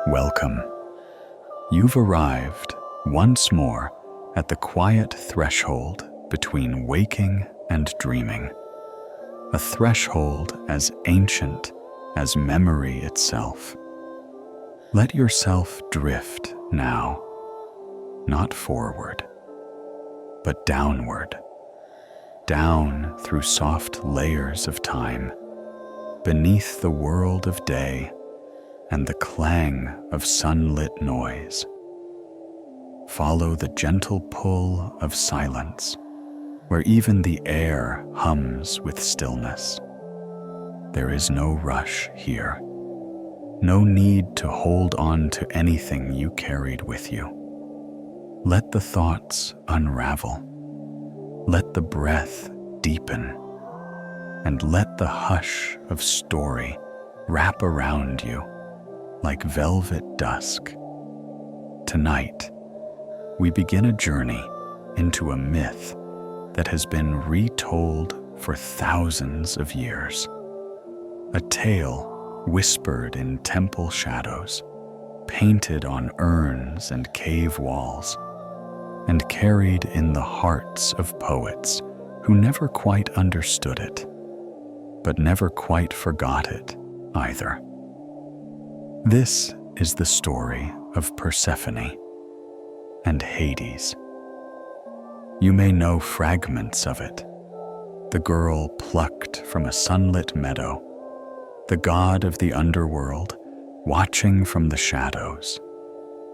Welcome. You've arrived once more at the quiet threshold between waking and dreaming, a threshold as ancient as memory itself. Let yourself drift now, not forward, but downward, down through soft layers of time, beneath the world of day and the clang of sunlit noise. Follow the gentle pull of silence, where even the air hums with stillness. There is no rush here, no need to hold on to anything you carried with you. Let the thoughts unravel, let the breath deepen, and let the hush of story wrap around you like velvet dusk. Tonight, we begin a journey into a myth that has been retold for thousands of years. A tale whispered in temple shadows, painted on urns and cave walls, and carried in the hearts of poets who never quite understood it, but never quite forgot it either. This is the story of Persephone and Hades. You may know fragments of it. The girl plucked from a sunlit meadow, the god of the underworld watching from the shadows,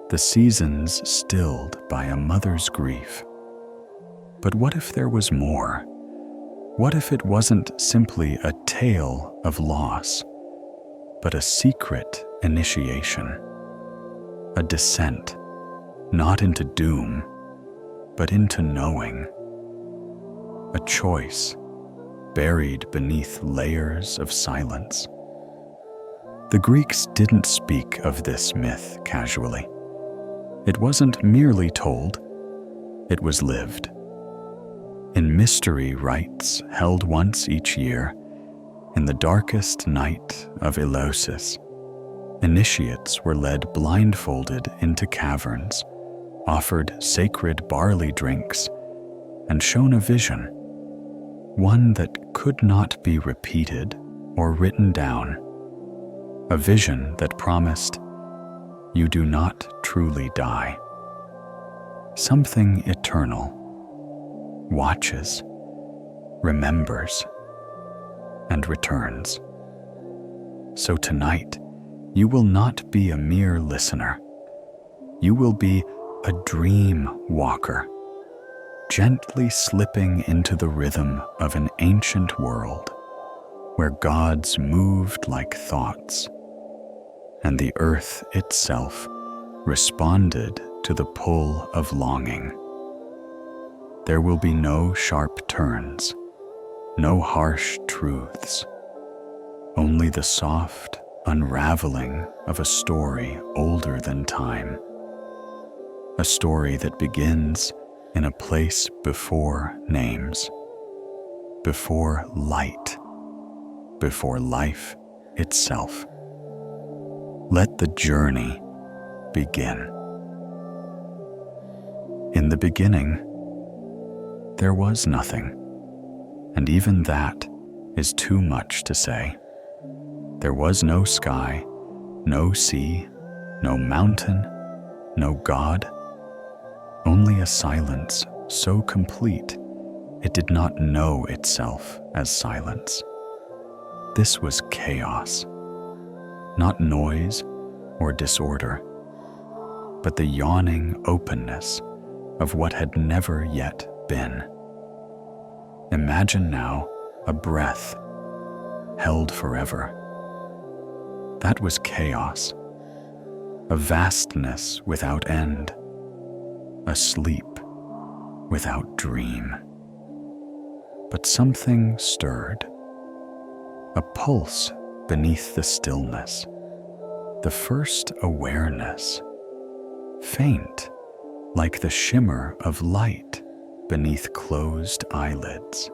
the seasons stilled by a mother's grief. But what if there was more? What if it wasn't simply a tale of loss, but a secret initiation, a descent, not into doom, but into knowing, a choice buried beneath layers of silence. The Greeks didn't speak of this myth casually. It wasn't merely told, it was lived. In mystery rites held once each year, in the darkest night of Eleusis, initiates were led blindfolded into caverns, offered sacred barley drinks, and shown a vision, one that could not be repeated or written down, a vision that promised, "You do not truly die." Something eternal watches, remembers, and returns. So tonight, you will not be a mere listener. You will be a dream walker, gently slipping into the rhythm of an ancient world where gods moved like thoughts, and the earth itself responded to the pull of longing. There will be no sharp turns, no harsh truths, only the soft unraveling of a story older than time, a story that begins in a place before names, before light, before life itself. Let the journey begin. In the beginning, there was nothing, and even that is too much to say. There was no sky, no sea, no mountain, no God, only a silence so complete it did not know itself as silence. This was chaos, not noise or disorder, but the yawning openness of what had never yet been. Imagine now a breath held forever. That was chaos, a vastness without end, a sleep without dream. But something stirred, a pulse beneath the stillness, the first awareness, faint like the shimmer of light beneath closed eyelids.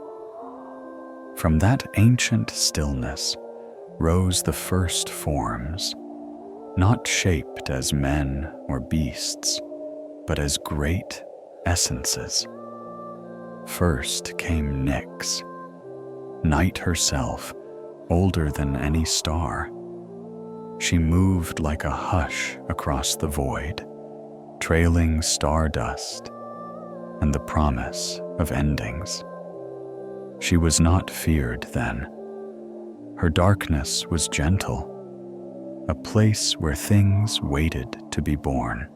From that ancient stillness rose the first forms, not shaped as men or beasts, but as great essences. First came Nyx, night herself, older than any star. She moved like a hush across the void, trailing stardust and the promise of endings. She was not feared then. Her darkness was gentle, a place where things waited to be born.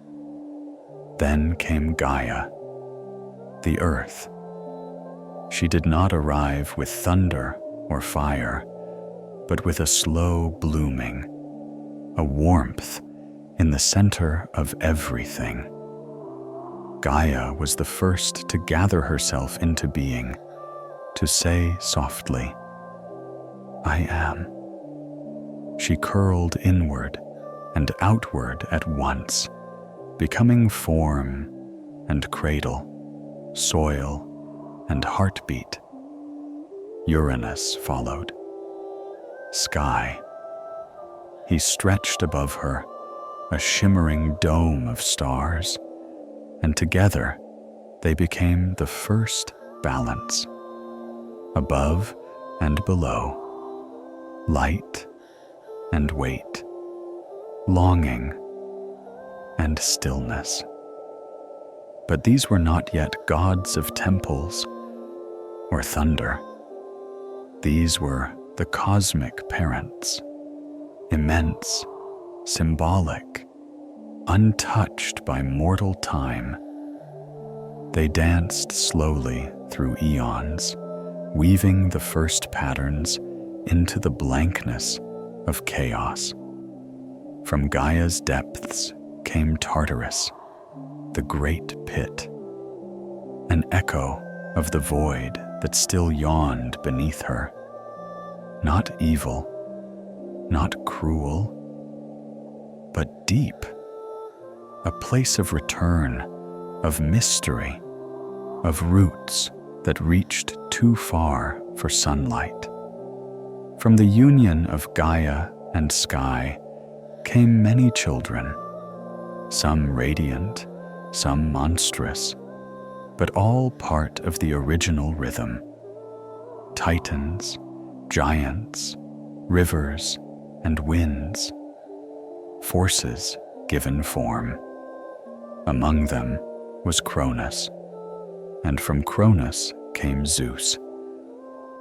Then came Gaia, the earth. She did not arrive with thunder or fire, but with a slow blooming, a warmth in the center of everything. Gaia was the first to gather herself into being, to say softly, "I am." She curled inward and outward at once, becoming form and cradle, soil and heartbeat. Uranus followed. Sky. He stretched above her, a shimmering dome of stars, and together they became the first balance. Above and below, light and weight, longing and stillness. But these were not yet gods of temples or thunder. These were the cosmic parents, immense, symbolic, untouched by mortal time. They danced slowly through eons, weaving the first patterns into the blankness of chaos. From Gaia's depths came Tartarus, the great pit, an echo of the void that still yawned beneath her. Not evil, not cruel, but deep, a place of return, of mystery, of roots that reached too far for sunlight. From the union of Gaia and sky came many children, some radiant, some monstrous, but all part of the original rhythm. Titans, giants, rivers, and winds, forces given form. Among them was Cronus, and from Cronus came Zeus,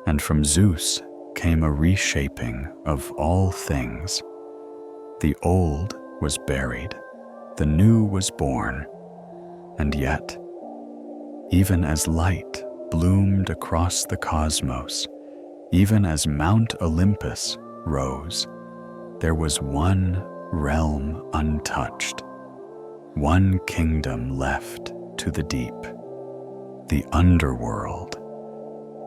and from Zeus came a reshaping of all things. The old was buried, the new was born, and yet, even as light bloomed across the cosmos, even as Mount Olympus rose, there was one realm untouched, one kingdom left to the deep, the underworld,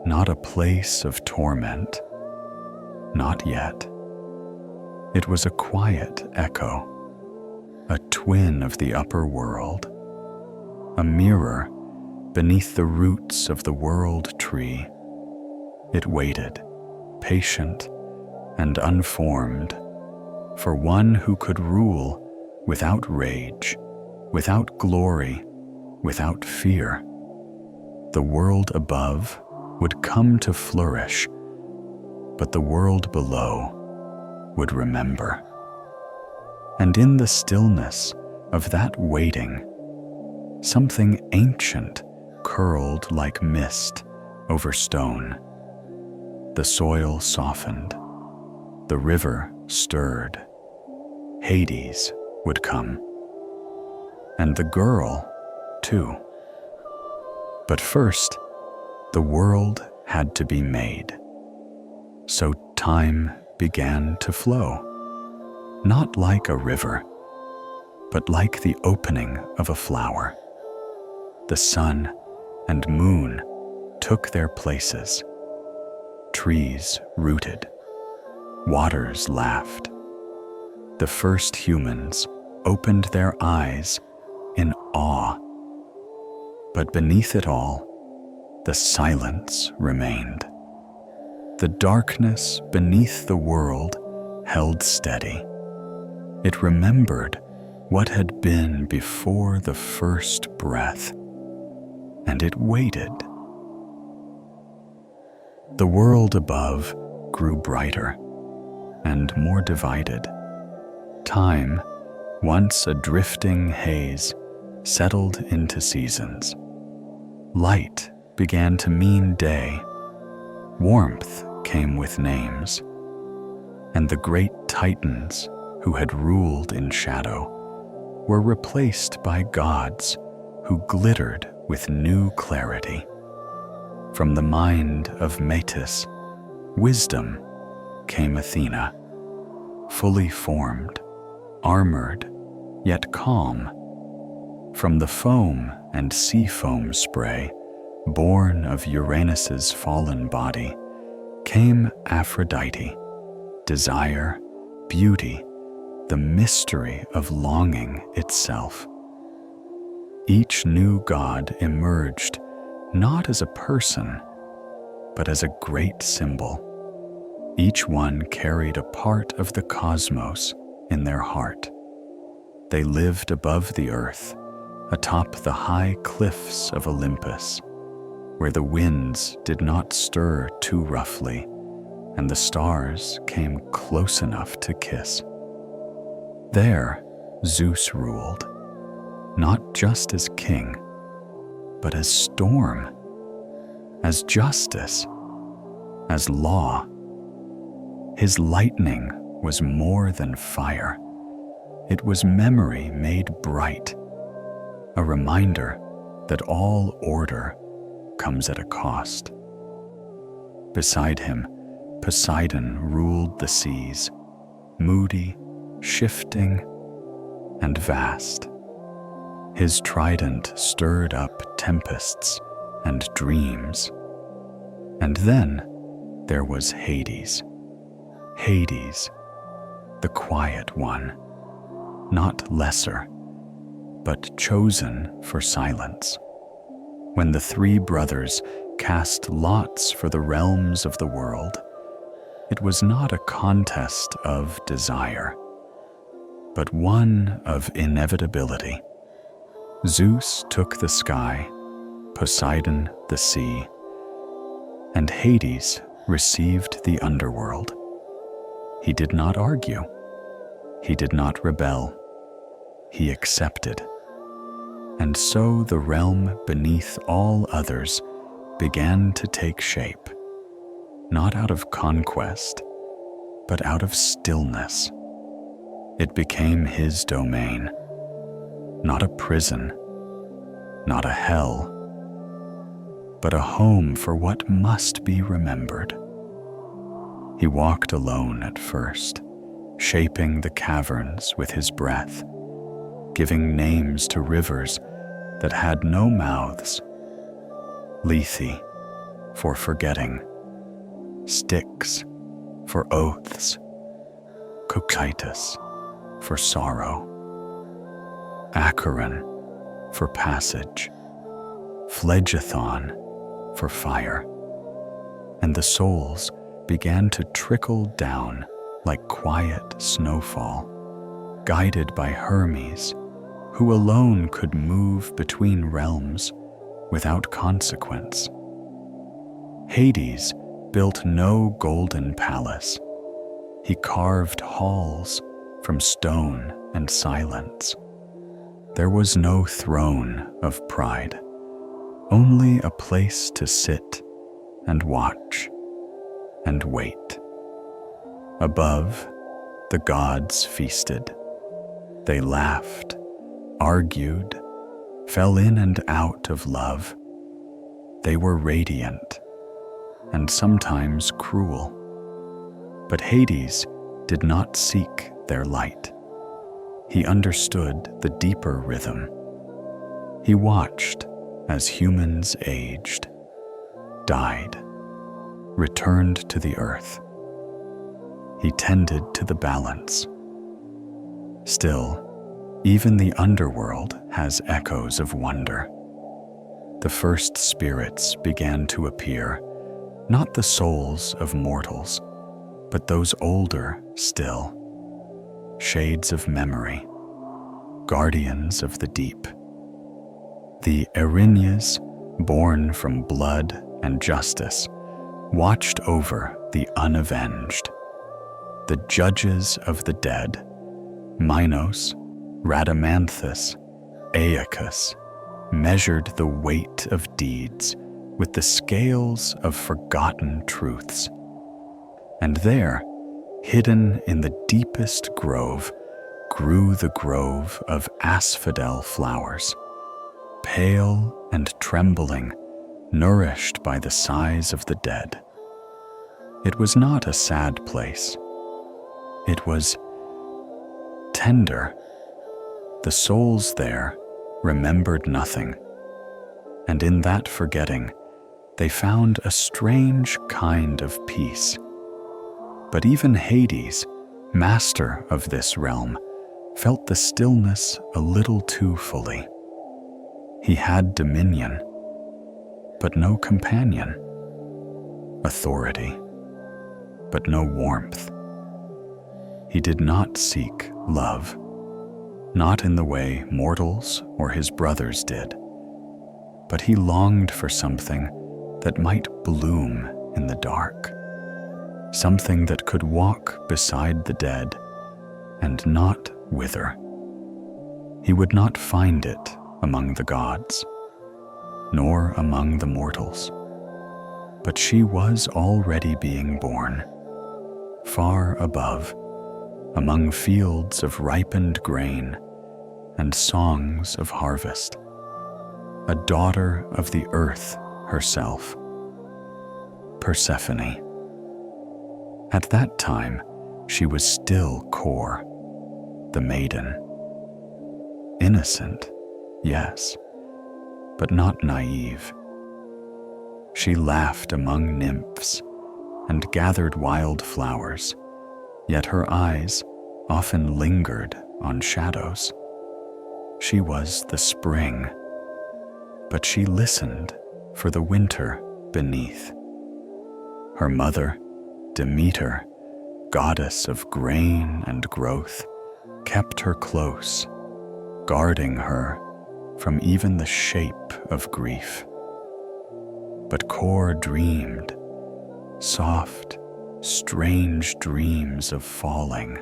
not a place of torment, not yet. It was a quiet echo, a twin of the upper world, a mirror beneath the roots of the world tree. It waited, patient and unformed, for one who could rule without rage, without glory, without fear. The world above would come to flourish, but the world below would remember. And in the stillness of that waiting, something ancient curled like mist over stone. The soil softened, the river stirred. Hades would come, and the girl too. But first, the world had to be made. So time began to flow, not like a river, but like the opening of a flower. The sun and moon took their places. Trees rooted, waters laughed. The first humans opened their eyes in awe. But beneath it all, the silence remained. the darkness beneath the world held steady. It remembered what had been before the first breath, and it waited. The world above grew brighter and more divided. Time, once a drifting haze, settled into seasons. Light began to mean day. Warmth came with names. And the great titans who had ruled in shadow were replaced by gods who glittered with new clarity. From the mind of Metis, wisdom came Athena, fully formed, armored, yet calm. From the foam and sea foam spray, born of Uranus's fallen body, came Aphrodite, desire, beauty, the mystery of longing itself. Each new god emerged not as a person, but as a great symbol. Each one carried a part of the cosmos in their heart. They lived above the earth, atop the high cliffs of Olympus, where the winds did not stir too roughly, and the stars came close enough to kiss. There, Zeus ruled, not just as king, but as storm, as justice, as law. His lightning was more than fire. It was memory made bright, a reminder that all order comes at a cost. Beside him, Poseidon ruled the seas, moody, shifting, and vast. His trident stirred up tempests and dreams. And then there was Hades. Hades, the quiet one, not lesser, but chosen for silence. When the three brothers cast lots for the realms of the world, it was not a contest of desire, but one of inevitability. Zeus took the sky, Poseidon the sea, and Hades received the underworld. He did not argue. He did not rebel. He accepted. And so the realm beneath all others began to take shape, not out of conquest, but out of stillness. It became his domain, not a prison, not a hell, but a home for what must be remembered. He walked alone at first, shaping the caverns with his breath, giving names to rivers that had no mouths. Lethe for forgetting, Styx for oaths, Cocytus for sorrow, Acheron for passage, Phlegethon for fire. And the souls began to trickle down like quiet snowfall, guided by Hermes, who alone could move between realms without consequence. Hades built no golden palace. He carved halls from stone and silence. There was no throne of pride, only a place to sit and watch and wait. Above, the gods feasted. They laughed, argued, fell in and out of love. They were radiant and sometimes cruel. But Hades did not seek their light. He understood the deeper rhythm. He watched as humans aged, died, returned to the earth. He tended to the balance. Still, even the underworld has echoes of wonder. The first spirits began to appear, not the souls of mortals, but those older still, shades of memory, guardians of the deep. The Erinyes, born from blood and justice, watched over the unavenged. The judges of the dead, Minos, Rhadamanthus, Aeacus, measured the weight of deeds with the scales of forgotten truths. And there, hidden in the deepest grove, grew the grove of asphodel flowers, pale and trembling, nourished by the sighs of the dead. It was not a sad place. It was tender. The souls there remembered nothing, and in that forgetting, they found a strange kind of peace. But even Hades, master of this realm, felt the stillness a little too fully. He had dominion, but no companion, authority, but no warmth. He did not seek love, not in the way mortals or his brothers did, but he longed for something that might bloom in the dark, something that could walk beside the dead and not wither. He would not find it among the gods, nor among the mortals, but she was already being born, far above, among fields of ripened grain and songs of harvest, a daughter of the earth herself, Persephone. At that time, she was still Kore, the maiden. Innocent, yes, but not naive. She laughed among nymphs and gathered wild flowers, yet her eyes often lingered on shadows. She was the spring, but she listened for the winter beneath. Her mother, Demeter, goddess of grain and growth, kept her close, guarding her from even the shape of grief. But Kore dreamed, soft, strange dreams of falling,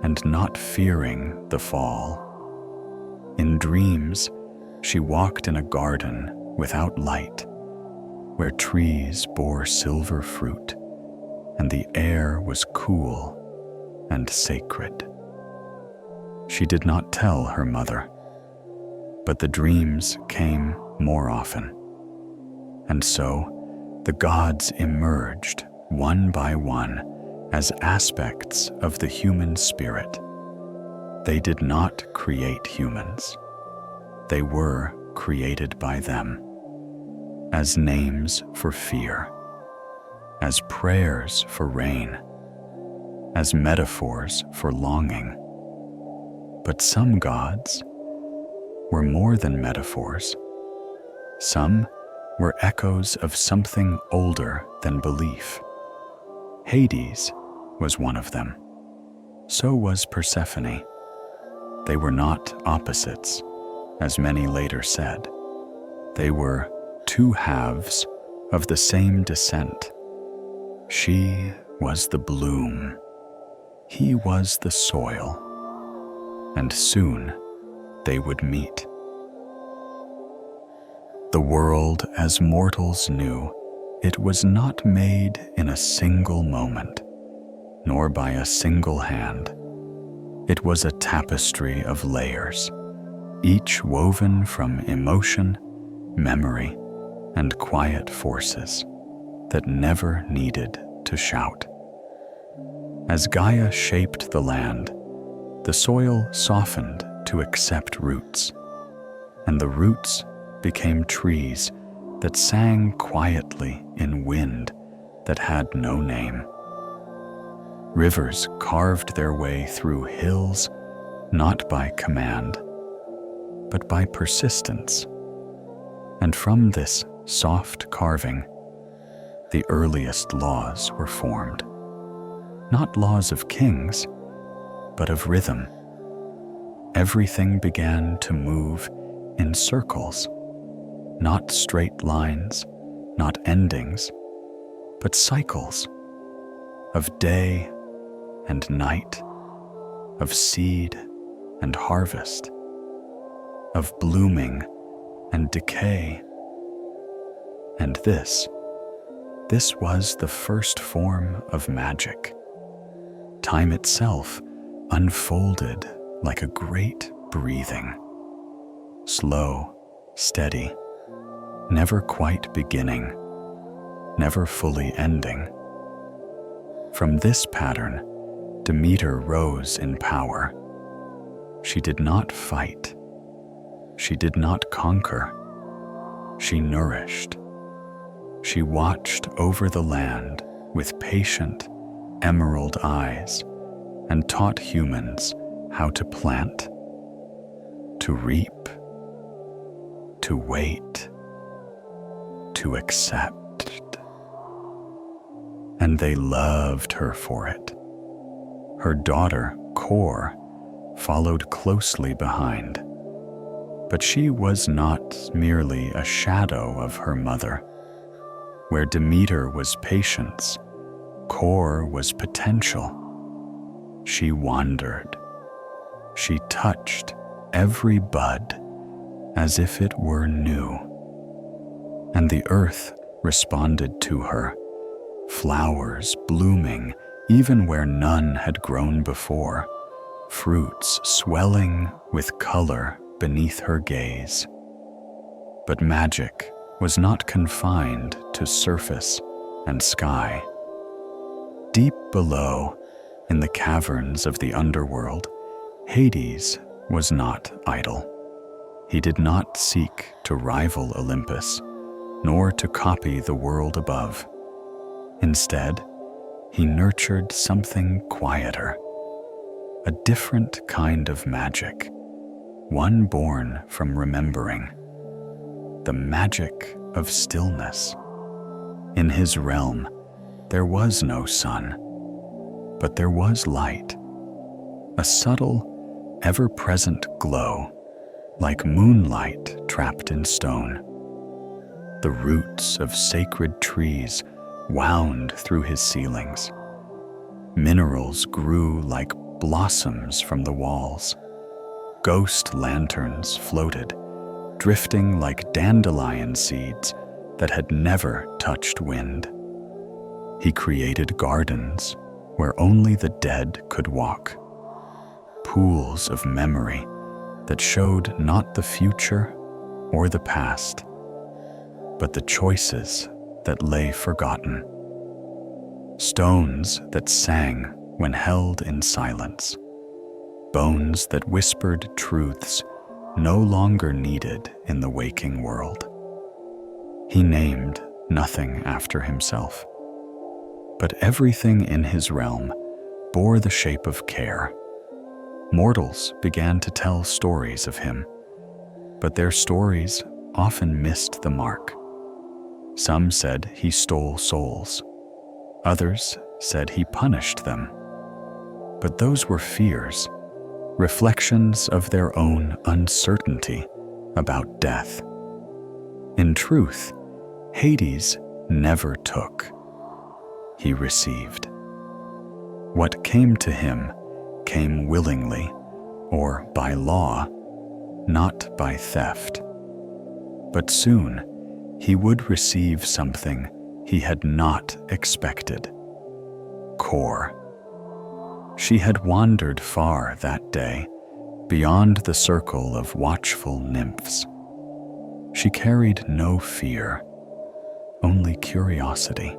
and not fearing the fall. In dreams, she walked in a garden without light, where trees bore silver fruit, and the air was cool and sacred. She did not tell her mother, but the dreams came more often. And so the gods emerged one by one as aspects of the human spirit. They did not create humans. They were created by them, as names for fear, as prayers for rain, as metaphors for longing. But some gods were more than metaphors. Some were echoes of something older than belief. Hades was one of them. So was Persephone. They were not opposites, as many later said. They were two halves of the same descent. She was the bloom. He was the soil. And soon they would meet. The world as mortals knew, it was not made in a single moment, nor by a single hand. It was a tapestry of layers, each woven from emotion, memory, and quiet forces that never needed to shout. As Gaia shaped the land, the soil softened to accept roots, and the roots became trees that sang quietly in wind that had no name. Rivers carved their way through hills, not by command, but by persistence. And from this soft carving, the earliest laws were formed. Not laws of kings, but of rhythm. Everything began to move in circles, not straight lines, not endings, but cycles of day and night, of seed and harvest, of blooming and decay. And this was the first form of magic. Time itself unfolded like a great breathing, slow, steady, never quite beginning, never fully ending. From this pattern, Demeter rose in power. She did not fight. She did not conquer. She nourished. She watched over the land with patient, emerald eyes and taught humans how to plant, to reap, to wait, to accept. And they loved her for it. Her daughter, Kor, followed closely behind. But she was not merely a shadow of her mother. Where Demeter was patience, Kor was potential. She wandered. She touched every bud as if it were new. And the earth responded to her, flowers blooming even where none had grown before, fruits swelling with color beneath her gaze. But magic was not confined to surface and sky. Deep below, in the caverns of the underworld, Hades was not idle. He did not seek to rival Olympus, nor to copy the world above. Instead, he nurtured something quieter, a different kind of magic, one born from remembering, the magic of stillness. In his realm, there was no sun, but there was light, a subtle, ever-present glow, like moonlight trapped in stone. The roots of sacred trees wound through his ceilings. Minerals grew like blossoms from the walls. Ghost lanterns floated, drifting like dandelion seeds that had never touched wind. He created gardens where only the dead could walk, pools of memory that showed not the future or the past, but the choices that lay forgotten. Stones that sang when held in silence, bones that whispered truths no longer needed in the waking world. He named nothing after himself, but everything in his realm bore the shape of care. Mortals began to tell stories of him, but their stories often missed the mark. Some said he stole souls. Others said he punished them. But those were fears, reflections of their own uncertainty about death. In truth, Hades never took. He received. What came to him came willingly, or by law, not by theft. But soon, he would receive something he had not expected. Kor. She had wandered far that day, beyond the circle of watchful nymphs. She carried no fear, only curiosity.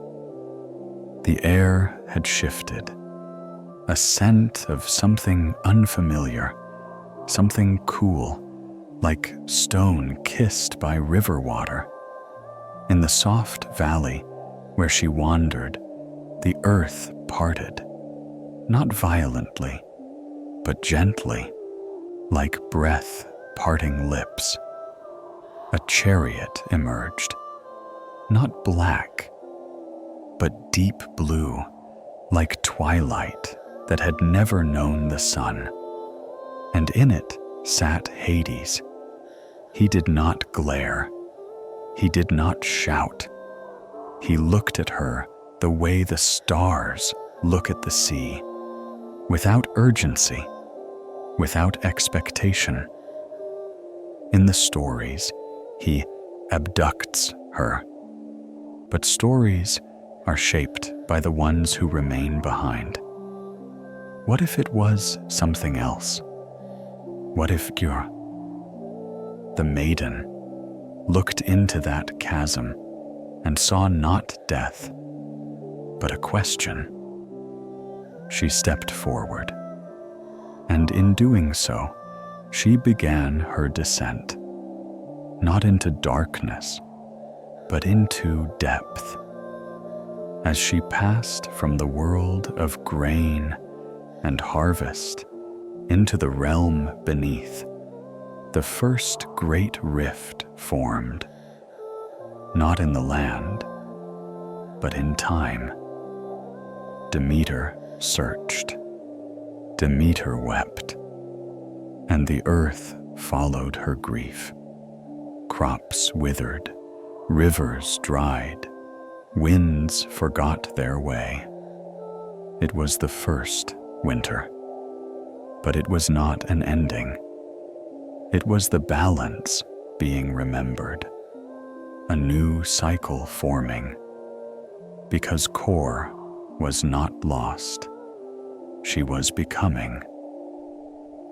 The air had shifted, a scent of something unfamiliar, something cool, like stone kissed by river water. In the soft valley where she wandered, the earth parted, not violently, but gently, like breath parting lips. A chariot emerged, not black, but deep blue, like twilight that had never known the sun. And in it sat Hades. He did not glare. He did not shout. He looked at her the way the stars look at the sea, without urgency, without expectation. In the stories, he abducts her. But stories are shaped by the ones who remain behind. What if it was something else? What if Gyur, the maiden, looked into that chasm and saw not death, but a question? She stepped forward, and in doing so, she began her descent, not into darkness, but into depth. As she passed from the world of grain and harvest into the realm beneath, the first great rift formed, not in the land, but in time. Demeter searched. Demeter wept, and the earth followed her grief. Crops withered, rivers dried, winds forgot their way. It was the first winter, but it was not an ending. It was the balance being remembered, a new cycle forming, because Kor was not lost. She was becoming.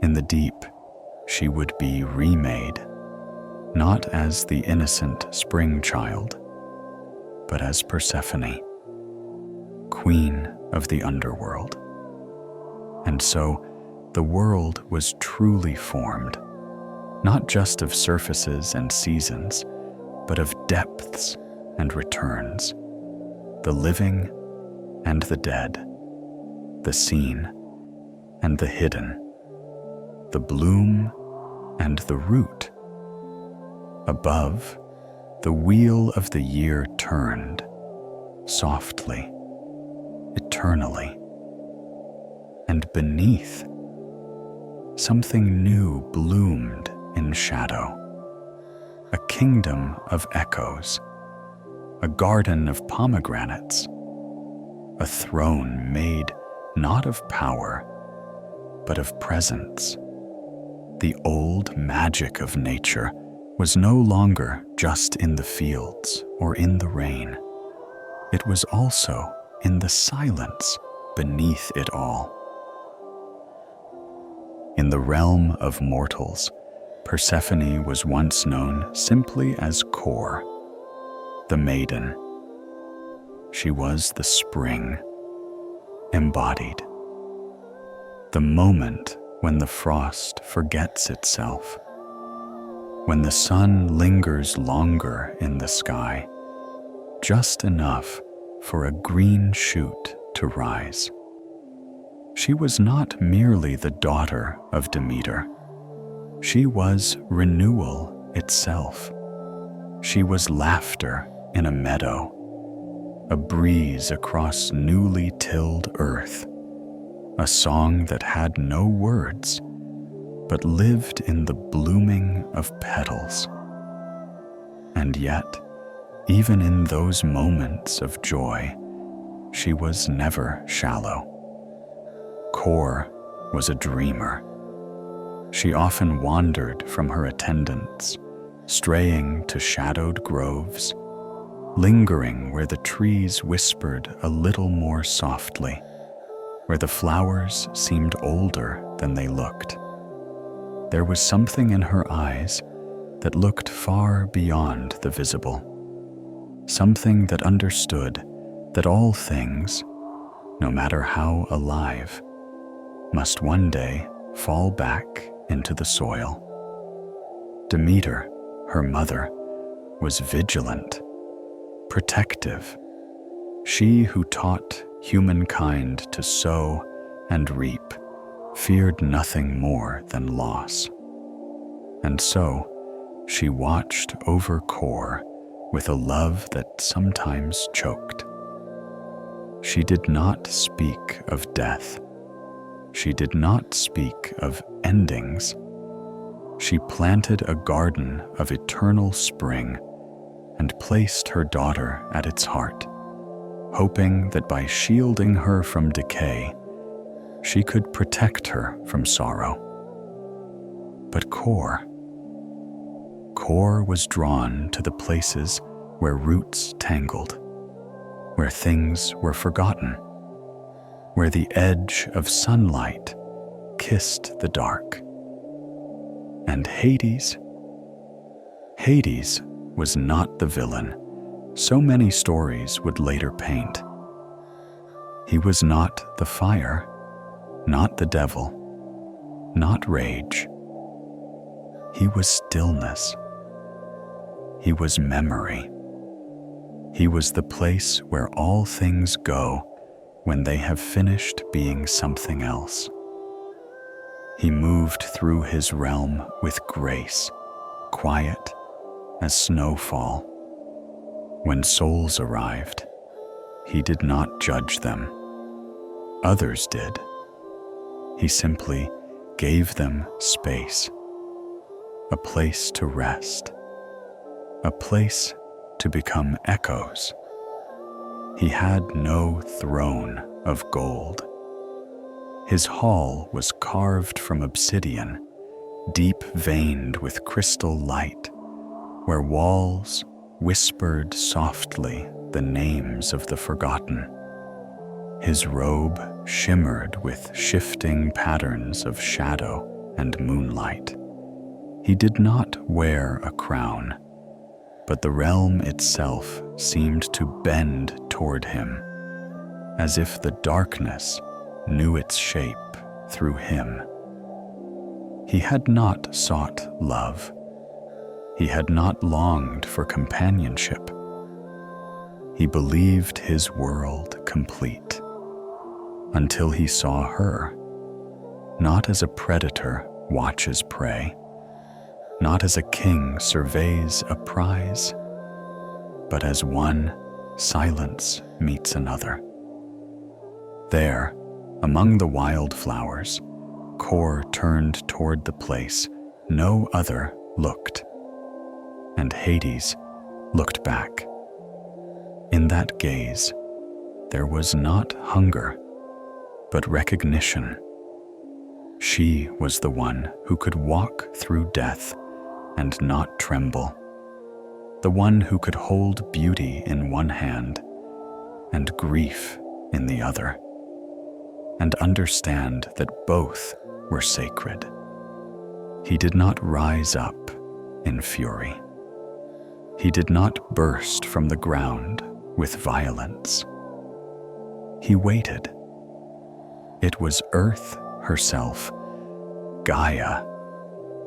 In the deep, she would be remade, not as the innocent spring child, but as Persephone, queen of the underworld. And so the world was truly formed, not just of surfaces and seasons, but of depths and returns, the living and the dead, the seen and the hidden, the bloom and the root. Above, the wheel of the year turned, softly, eternally. And beneath, something new bloomed in shadow, a kingdom of echoes, a garden of pomegranates, a throne made not of power, but of presence. The old magic of nature was no longer just in the fields or in the rain. It was also in the silence beneath it all. In the realm of mortals, Persephone was once known simply as Kor, the maiden. She was the spring, embodied. The moment when the frost forgets itself, when the sun lingers longer in the sky, just enough for a green shoot to rise. She was not merely the daughter of Demeter. She was renewal itself. She was laughter in a meadow, a breeze across newly tilled earth, a song that had no words, but lived in the blooming of petals. And yet, even in those moments of joy, she was never shallow. Kor was a dreamer. She often wandered from her attendants, straying to shadowed groves, lingering where the trees whispered a little more softly, where the flowers seemed older than they looked. There was something in her eyes that looked far beyond the visible, something that understood that all things, no matter how alive, must one day fall back into the soil. Demeter, her mother, was vigilant, protective. She who taught humankind to sow and reap feared nothing more than loss. And so she watched over Kor with a love that sometimes choked. She did not speak of death. She did not speak of endings. She planted a garden of eternal spring and placed her daughter at its heart, hoping that by shielding her from decay, she could protect her from sorrow. But Kor was drawn to the places where roots tangled, where things were forgotten, where the edge of sunlight kissed the dark. And Hades was not the villain so many stories would later paint. He was not the fire, not the devil, not rage. He was stillness. He was memory. He was the place where all things go when they have finished being something else. He moved through his realm with grace, quiet as snowfall. When souls arrived, he did not judge them. Others did. He simply gave them space, a place to rest, a place to become echoes. He had no throne of gold. His hall was carved from obsidian, deep veined with crystal light, where walls whispered softly the names of the forgotten. His robe shimmered with shifting patterns of shadow and moonlight. He did not wear a crown, but the realm itself seemed to bend toward him, as if the darkness knew its shape through him. He had not sought love. He had not longed for companionship. He believed his world complete until he saw her, not as a predator watches prey, not as a king surveys a prize, but as one silence meets another. There, among the wildflowers, Kor turned toward the place no other looked, and Hades looked back. In that gaze, there was not hunger, but recognition. She was the one who could walk through death and not tremble, the one who could hold beauty in one hand and grief in the other, and understand that both were sacred. He did not rise up in fury. He did not burst from the ground with violence. He waited. It was Earth herself, Gaia,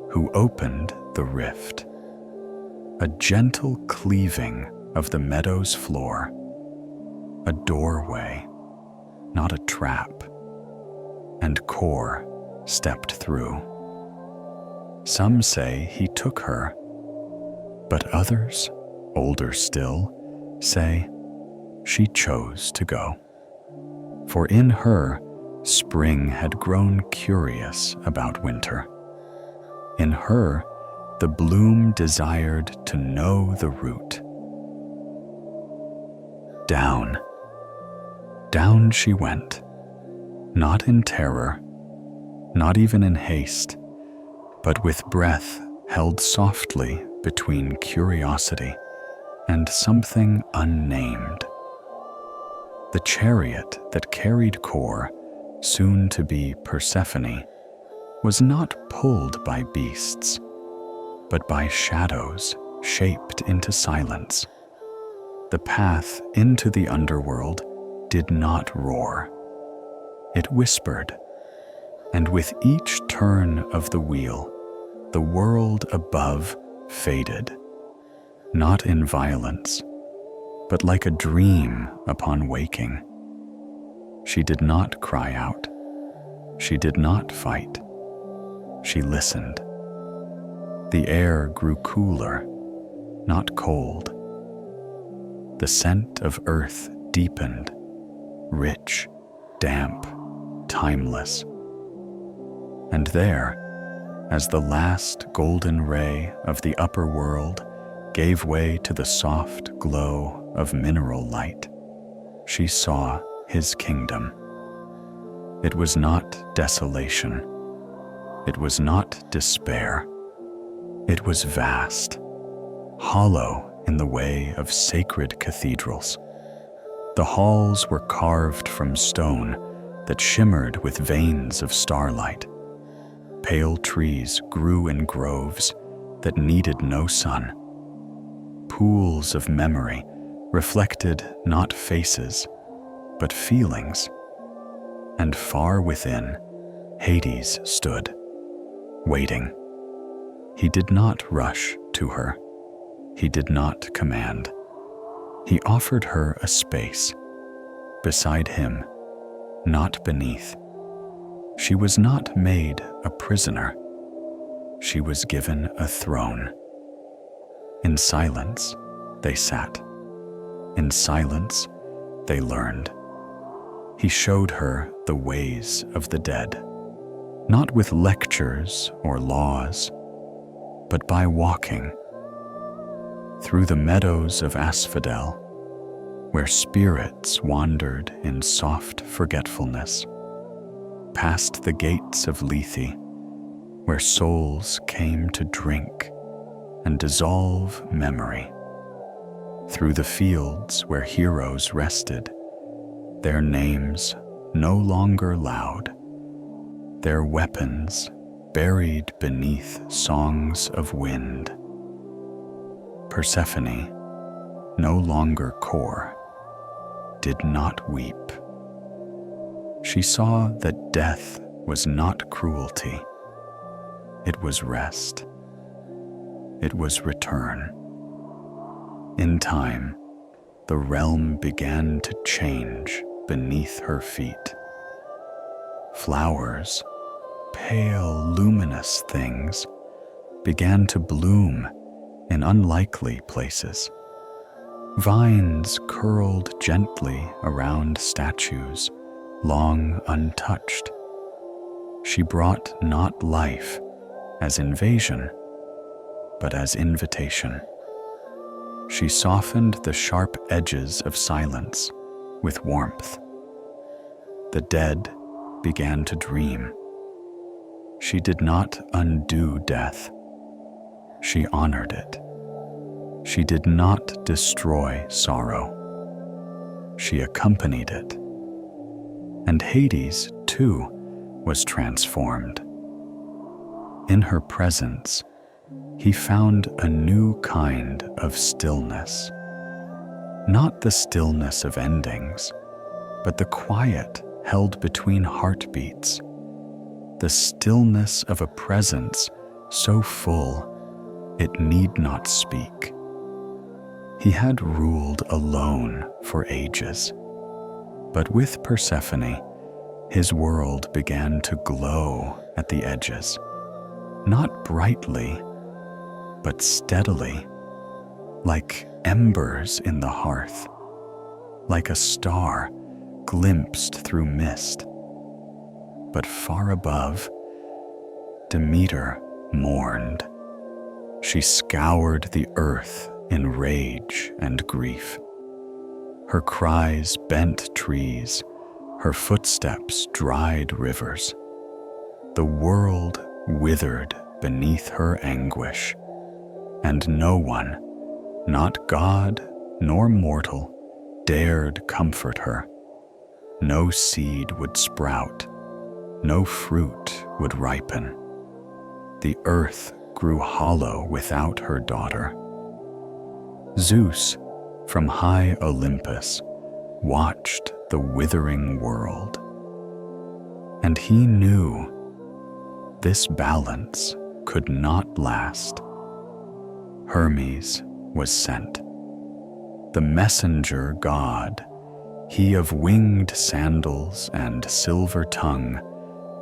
who opened the rift, a gentle cleaving of the meadow's floor, a doorway, not a trap, and Kor stepped through. Some say he took her, but others, older still, say she chose to go. For in her, spring had grown curious about winter. In her, the bloom desired to know the root. Down. Down she went, not in terror, not even in haste, but with breath held softly between curiosity and something unnamed. The chariot that carried Kor, soon to be Persephone, was not pulled by beasts, but by shadows shaped into silence. The path into the underworld did not roar. It whispered, and with each turn of the wheel, the world above faded, not in violence, but like a dream upon waking. She did not cry out. She did not fight. She listened. The air grew cooler, not cold. The scent of earth deepened, rich, damp, timeless. And there, as the last golden ray of the upper world gave way to the soft glow of mineral light, she saw his kingdom. It was not desolation. It was not despair. It was vast, hollow in the way of sacred cathedrals. The halls were carved from stone that shimmered with veins of starlight. Pale trees grew in groves that needed no sun. Pools of memory reflected not faces, but feelings. And far within, Hades stood, waiting. He did not rush to her. He did not command. He offered her a space, beside him, not beneath. She was not made a prisoner. She was given a throne. In silence, they sat. In silence, they learned. He showed her the ways of the dead, not with lectures or laws, but by walking through the meadows of asphodel, where spirits wandered in soft forgetfulness, past the gates of Lethe, where souls came to drink and dissolve memory, through the fields where heroes rested, their names no longer loud, their weapons buried beneath songs of wind. Persephone, no longer core, did not weep. She saw that death was not cruelty. It was rest. It was return. In time, the realm began to change beneath her feet. Flowers, pale, luminous things, began to bloom in unlikely places. Vines curled gently around statues, long untouched. She brought not life as invasion, but as invitation. She softened the sharp edges of silence with warmth. The dead began to dream. She did not undo death. She honored it. She did not destroy sorrow. She accompanied it. And Hades, too, was transformed. In her presence, he found a new kind of stillness. Not the stillness of endings, but the quiet held between heartbeats. The stillness of a presence so full it need not speak. He had ruled alone for ages, but with Persephone, his world began to glow at the edges, not brightly, but steadily, like embers in the hearth, like a star glimpsed through mist. But far above, Demeter mourned. She scoured the earth in rage and grief. Her cries bent trees, her footsteps dried rivers. The world withered beneath her anguish, and no one, not God nor mortal, dared comfort her. No seed would sprout, no fruit would ripen. The earth grew hollow without her daughter. Zeus, from high Olympus, watched the withering world. And he knew this balance could not last. Hermes was sent. The messenger god, he of winged sandals and silver tongue,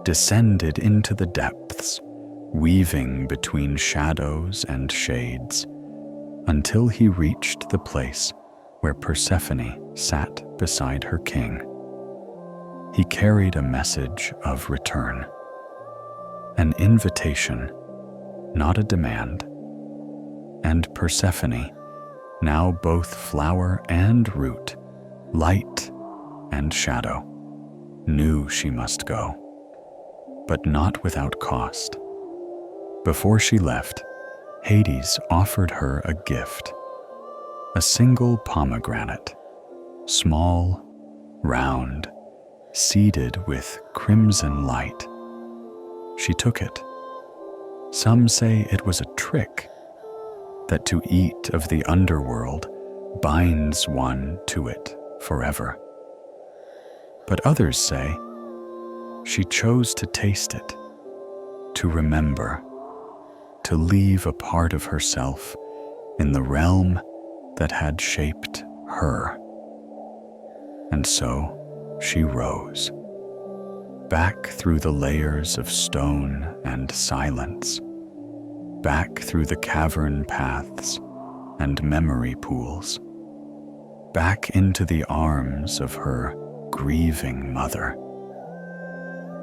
descended into the depths, weaving between shadows and shades, until he reached the place where Persephone sat beside her king. he carried a message of return, an invitation, not a demand. And Persephone, now both flower and root, light and shadow, knew she must go, but not without cost. Before she left, Hades offered her a gift, a single pomegranate, small, round, seeded with crimson light. She took it. Some say it was a trick, that to eat of the underworld binds one to it forever. But others say she chose to taste it, to remember, to leave a part of herself in the realm that had shaped her. And so she rose, back through the layers of stone and silence, back through the cavern paths and memory pools, back into the arms of her grieving mother.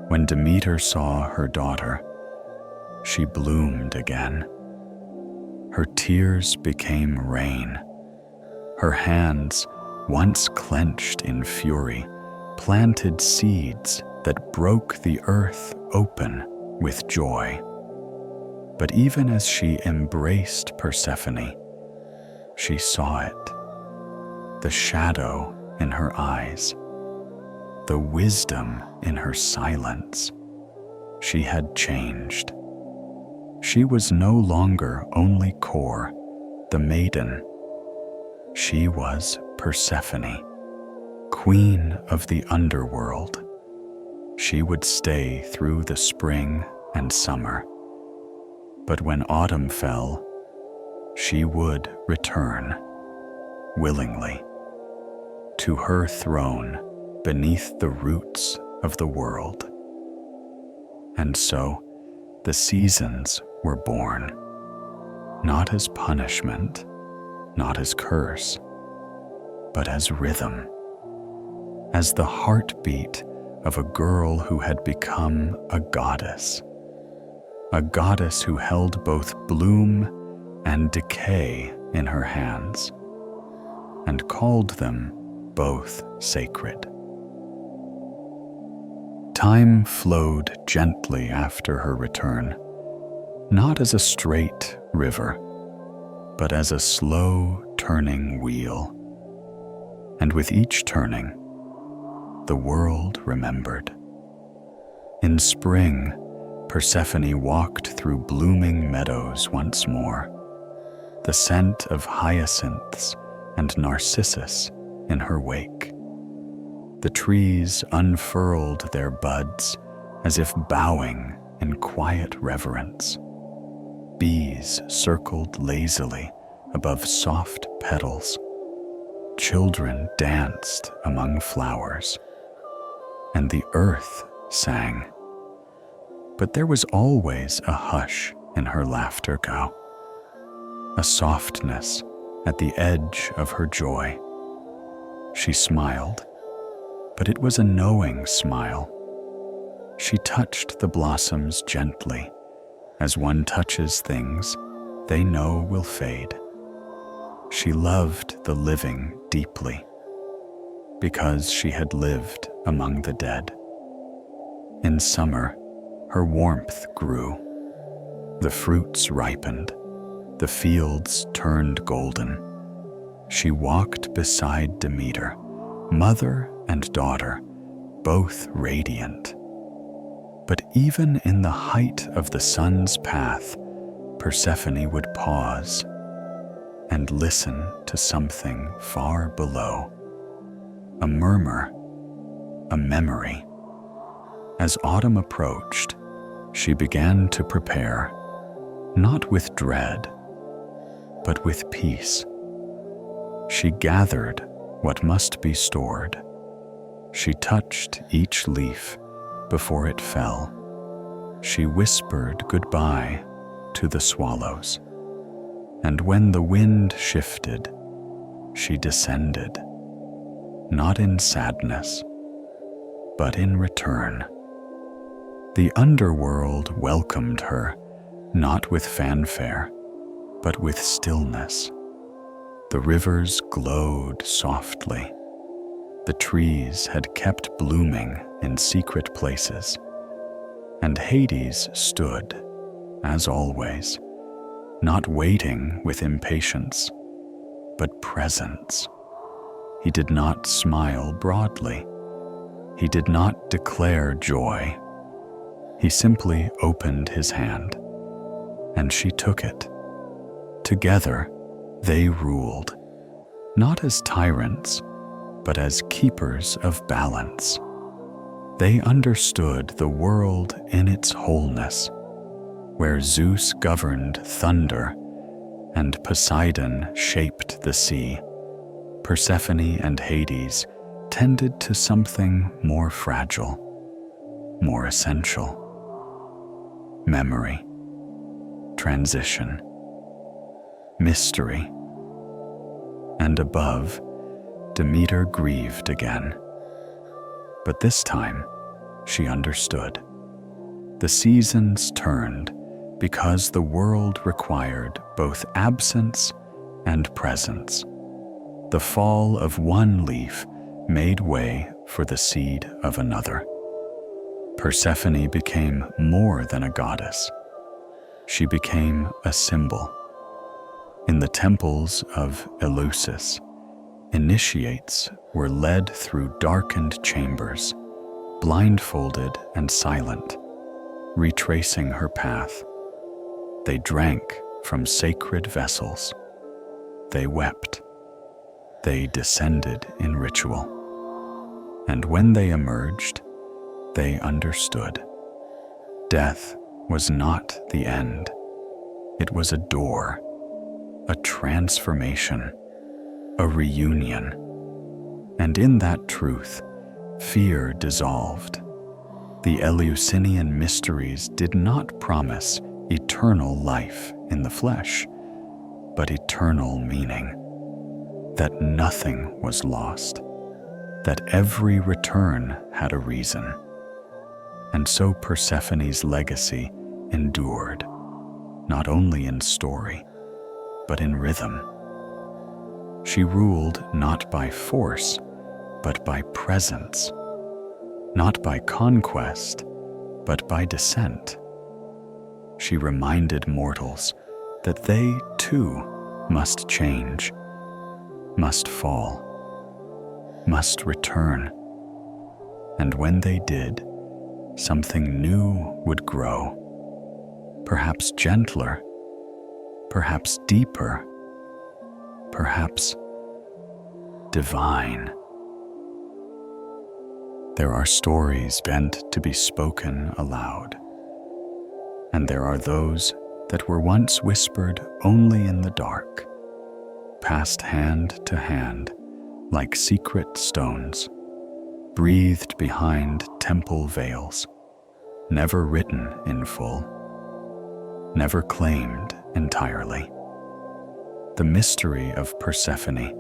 When Demeter saw her daughter, she bloomed again. Her tears became rain. Her hands, once clenched in fury, planted seeds that broke the earth open with joy. But even as she embraced Persephone, she saw it, the shadow in her eyes, the wisdom in her silence. She had changed. She was no longer only Kor, the maiden. She was Persephone, queen of the underworld. She would stay through the spring and summer. But when autumn fell, she would return, willingly, to her throne beneath the roots of the world. And so the seasons were born, not as punishment, not as curse, but as rhythm, as the heartbeat of a girl who had become a goddess who held both bloom and decay in her hands, and called them both sacred. Time flowed gently after her return, not as a straight river, but as a slow turning wheel. And with each turning, the world remembered. In spring, Persephone walked through blooming meadows once more, the scent of hyacinths and narcissus in her wake. The trees unfurled their buds as if bowing in quiet reverence. Bees circled lazily above soft petals. Children danced among flowers, and the earth sang. But there was always a hush in her laughter gow, a softness at the edge of her joy. She smiled, but it was a knowing smile. She touched the blossoms gently, as one touches things they know will fade. She loved the living deeply, because she had lived among the dead. In summer, her warmth grew. The fruits ripened, the fields turned golden. She walked beside Demeter, mother and daughter, both radiant. But even in the height of the sun's path, Persephone would pause and listen to something far below. A murmur, a memory. As autumn approached, she began to prepare, not with dread, but with peace. She gathered what must be stored. She touched each leaf before it fell. She whispered goodbye to the swallows. And when the wind shifted, she descended, not in sadness, but in return. The underworld welcomed her, not with fanfare, but with stillness. The rivers glowed softly. The trees had kept blooming in secret places, and Hades stood, as always, not waiting with impatience, but presence. He did not smile broadly. He did not declare joy. He simply opened his hand, and she took it. Together, they ruled, not as tyrants, but as keepers of balance. They understood the world in its wholeness, where Zeus governed thunder and Poseidon shaped the sea. Persephone and Hades tended to something more fragile, more essential. Memory, transition, mystery. And above, Demeter grieved again. But this time, she understood. The seasons turned because the world required both absence and presence. The fall of one leaf made way for the seed of another. Persephone became more than a goddess. She became a symbol. In the temples of Eleusis, initiates were led through darkened chambers, blindfolded and silent, retracing her path. They drank from sacred vessels. They wept. They descended in ritual. And when they emerged, they understood. Death was not the end. It was a door, a transformation, a reunion. And in that truth, fear dissolved. The Eleusinian mysteries did not promise eternal life in the flesh, but eternal meaning. That nothing was lost, that every return had a reason. And so Persephone's legacy endured, not only in story, but in rhythm. She ruled not by force, but by presence, not by conquest, but by descent. She reminded mortals that they too must change, must fall, must return. And when they did, something new would grow, perhaps gentler, perhaps deeper, perhaps divine. There are stories meant to be spoken aloud, and there are those that were once whispered only in the dark, passed hand to hand like secret stones, breathed behind temple veils, never written in full, never claimed entirely. The mystery of Persephone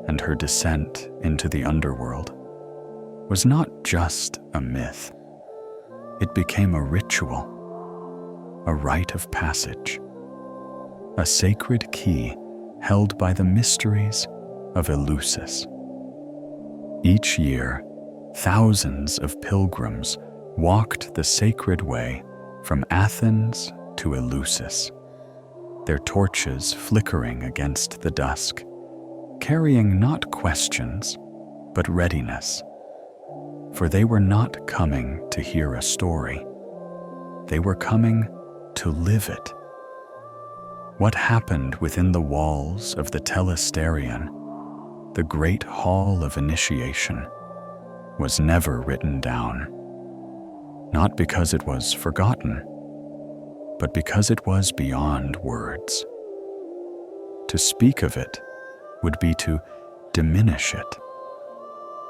and her descent into the underworld was not just a myth. It became a ritual, a rite of passage, a sacred key held by the mysteries of Eleusis. Each year, thousands of pilgrims walked the sacred way from Athens to Eleusis, their torches flickering against the dusk, carrying not questions, but readiness. For they were not coming to hear a story. They were coming to live it. What happened within the walls of the Telesterion, the great hall of initiation, was never written down. Not because it was forgotten, but because it was beyond words. To speak of it would be to diminish it.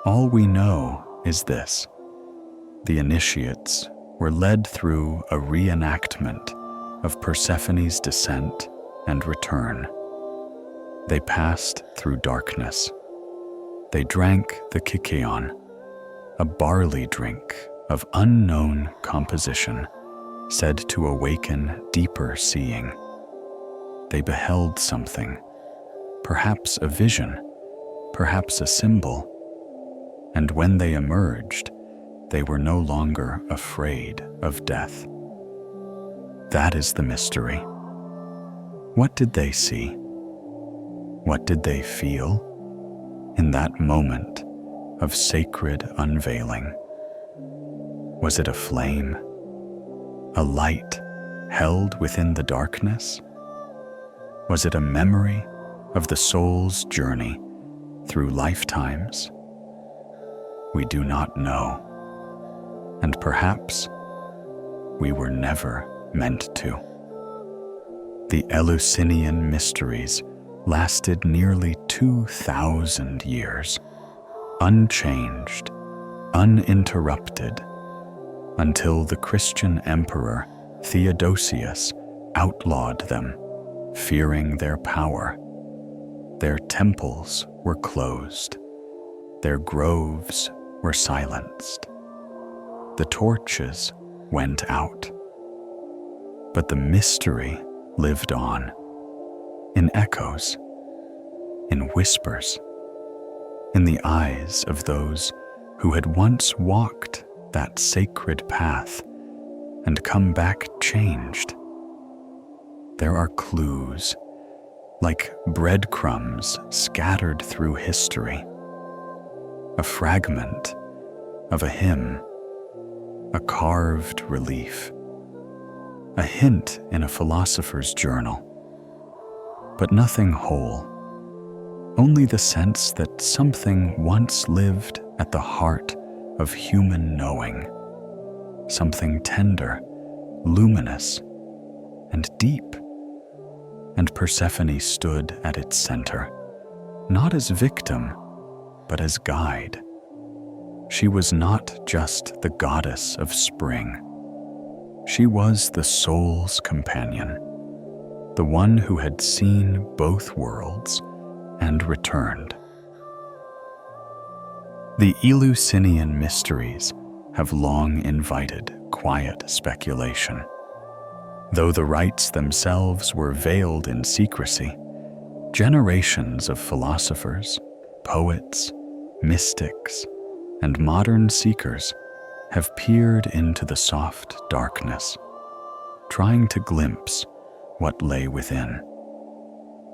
All we know is this: the initiates were led through a reenactment of Persephone's descent and return. They passed through darkness. They drank the Kykeon, a barley drink of unknown composition, said to awaken deeper seeing. They beheld something, perhaps a vision, perhaps a symbol, and when they emerged, they were no longer afraid of death. That is the mystery. What did they see? What did they feel in that moment of sacred unveiling? Was it a flame, a light held within the darkness? Was it a memory of the soul's journey through lifetimes? We do not know, and perhaps we were never meant to. The Eleusinian mysteries lasted nearly 2,000 years, unchanged, uninterrupted, until the Christian emperor Theodosius outlawed them, fearing their power. Their temples were closed, their groves were silenced. The torches went out, but the mystery lived on, in echoes, in whispers, in the eyes of those who had once walked that sacred path and come back changed. There are clues, like breadcrumbs scattered through history, a fragment of a hymn, a carved relief, a hint in a philosopher's journal, but nothing whole, only the sense that something once lived at the heart of human knowing, something tender, luminous, and deep. And Persephone stood at its center, not as victim, but as guide. She was not just the goddess of spring. She was the soul's companion, the one who had seen both worlds and returned. The Eleusinian mysteries have long invited quiet speculation. Though the rites themselves were veiled in secrecy, generations of philosophers, poets, mystics, and modern seekers have peered into the soft darkness, trying to glimpse what lay within.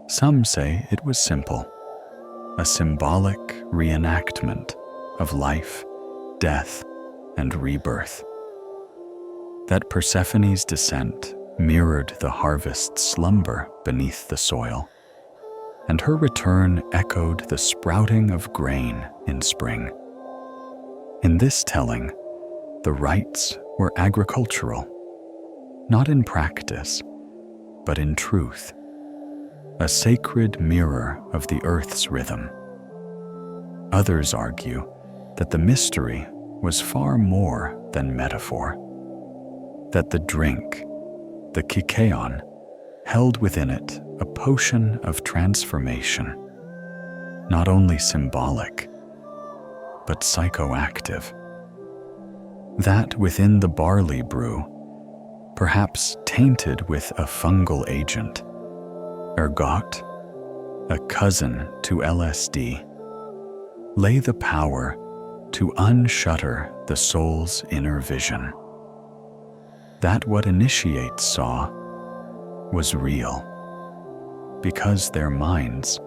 Some say it was simple, a symbolic reenactment of life, death, and rebirth. That Persephone's descent mirrored the harvest's slumber beneath the soil, and her return echoed the sprouting of grain in spring. In this telling, the rites were agricultural, not in practice, but in truth, a sacred mirror of the earth's rhythm. Others argue that the mystery was far more than metaphor, that the drink, the kykeon, held within it a potion of transformation, not only symbolic, but psychoactive. That within the barley brew, perhaps tainted with a fungal agent, ergot, a cousin to LSD, lay the power to unshutter the soul's inner vision. That what initiates saw was real, because their minds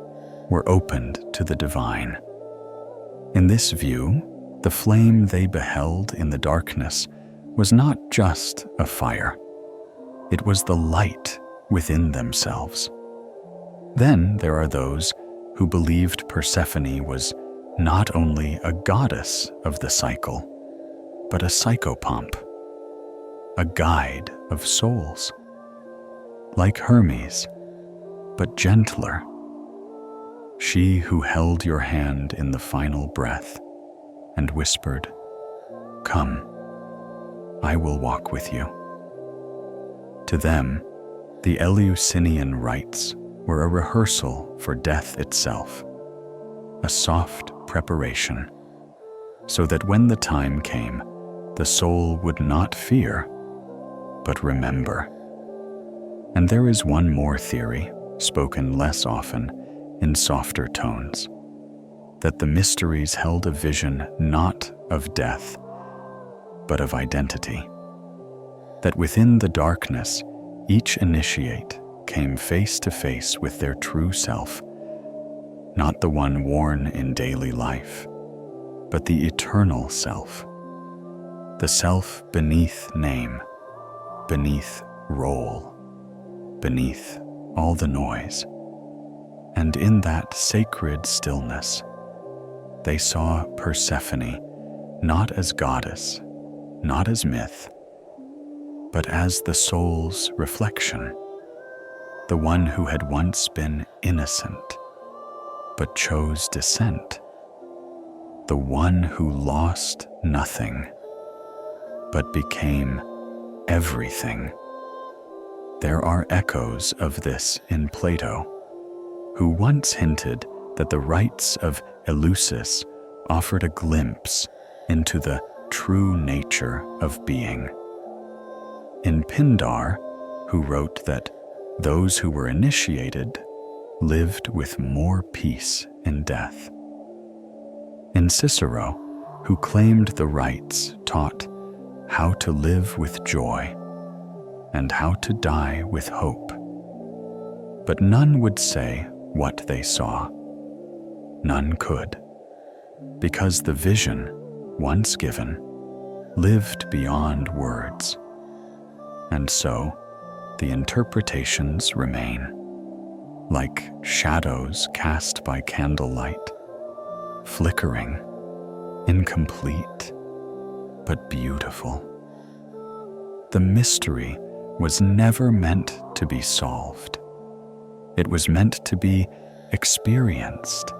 were opened to the divine. In this view, the flame they beheld in the darkness was not just a fire. It was the light within themselves. Then there are those who believed Persephone was not only a goddess of the cycle, but a psychopomp, a guide of souls. Like Hermes, but gentler. She who held your hand in the final breath and whispered, "Come, I will walk with you." To them, the Eleusinian rites were a rehearsal for death itself, a soft preparation, so that when the time came, the soul would not fear, but remember. And there is one more theory, spoken less often, in softer tones, that the mysteries held a vision not of death, but of identity. That within the darkness, each initiate came face to face with their true self, not the one worn in daily life, but the eternal self, the self beneath name, beneath role, beneath all the noise. And in that sacred stillness, they saw Persephone not as goddess, not as myth, but as the soul's reflection, the one who had once been innocent, but chose descent, the one who lost nothing, but became everything. There are echoes of this in Plato, who once hinted that the rites of Eleusis offered a glimpse into the true nature of being. In Pindar, who wrote that those who were initiated lived with more peace in death. In Cicero, who claimed the rites taught how to live with joy and how to die with hope. But none would say what they saw. None could, because the vision, once given, lived beyond words. And so, the interpretations remain, like shadows cast by candlelight, flickering, incomplete, but beautiful. The mystery was never meant to be solved. It was meant to be experienced,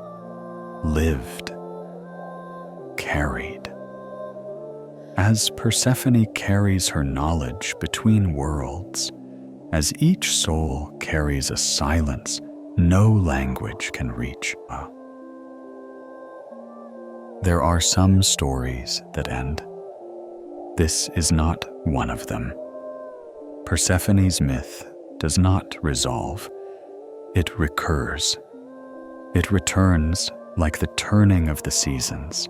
lived, carried. As Persephone carries her knowledge between worlds, as each soul carries a silence no language can reach. There are some stories that end. This is not one of them. Persephone's myth does not resolve. It recurs. It returns like the turning of the seasons,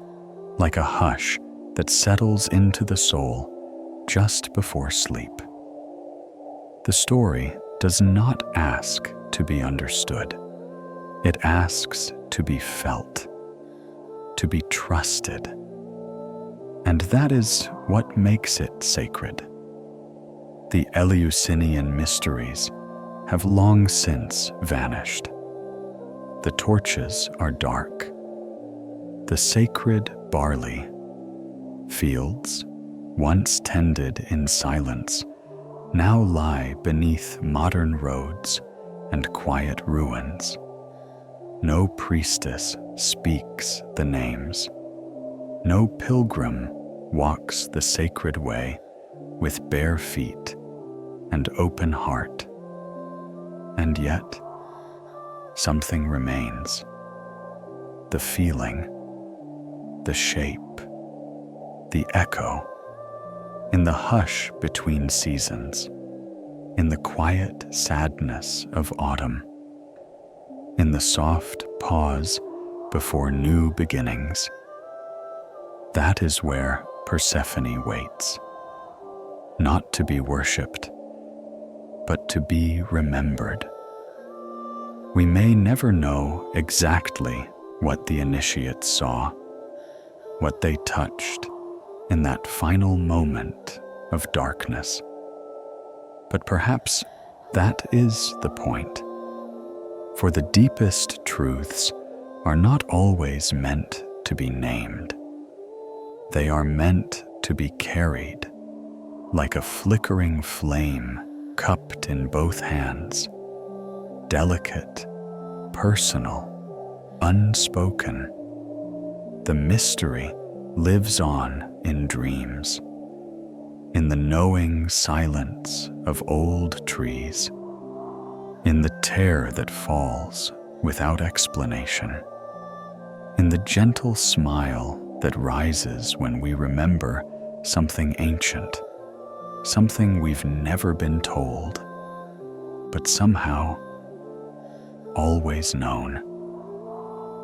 like a hush that settles into the soul just before sleep. The story does not ask to be understood. It asks to be felt, to be trusted. And that is what makes it sacred. The Eleusinian mysteries have long since vanished. The torches are dark. The sacred barley, fields once tended in silence, now lie beneath modern roads and quiet ruins. No priestess speaks the names. No pilgrim walks the sacred way with bare feet and open heart. And yet, something remains. The feeling, the shape, the echo, in the hush between seasons, in the quiet sadness of autumn, in the soft pause before new beginnings. That is where Persephone waits, not to be worshipped, but to be remembered. We may never know exactly what the initiates saw, what they touched in that final moment of darkness. But perhaps that is the point. For the deepest truths are not always meant to be named. They are meant to be carried, like a flickering flame cupped in both hands, delicate, personal, unspoken. The mystery lives on in dreams, in the knowing silence of old trees, in the tear that falls without explanation, in the gentle smile that rises when we remember something ancient, something we've never been told, but somehow always known.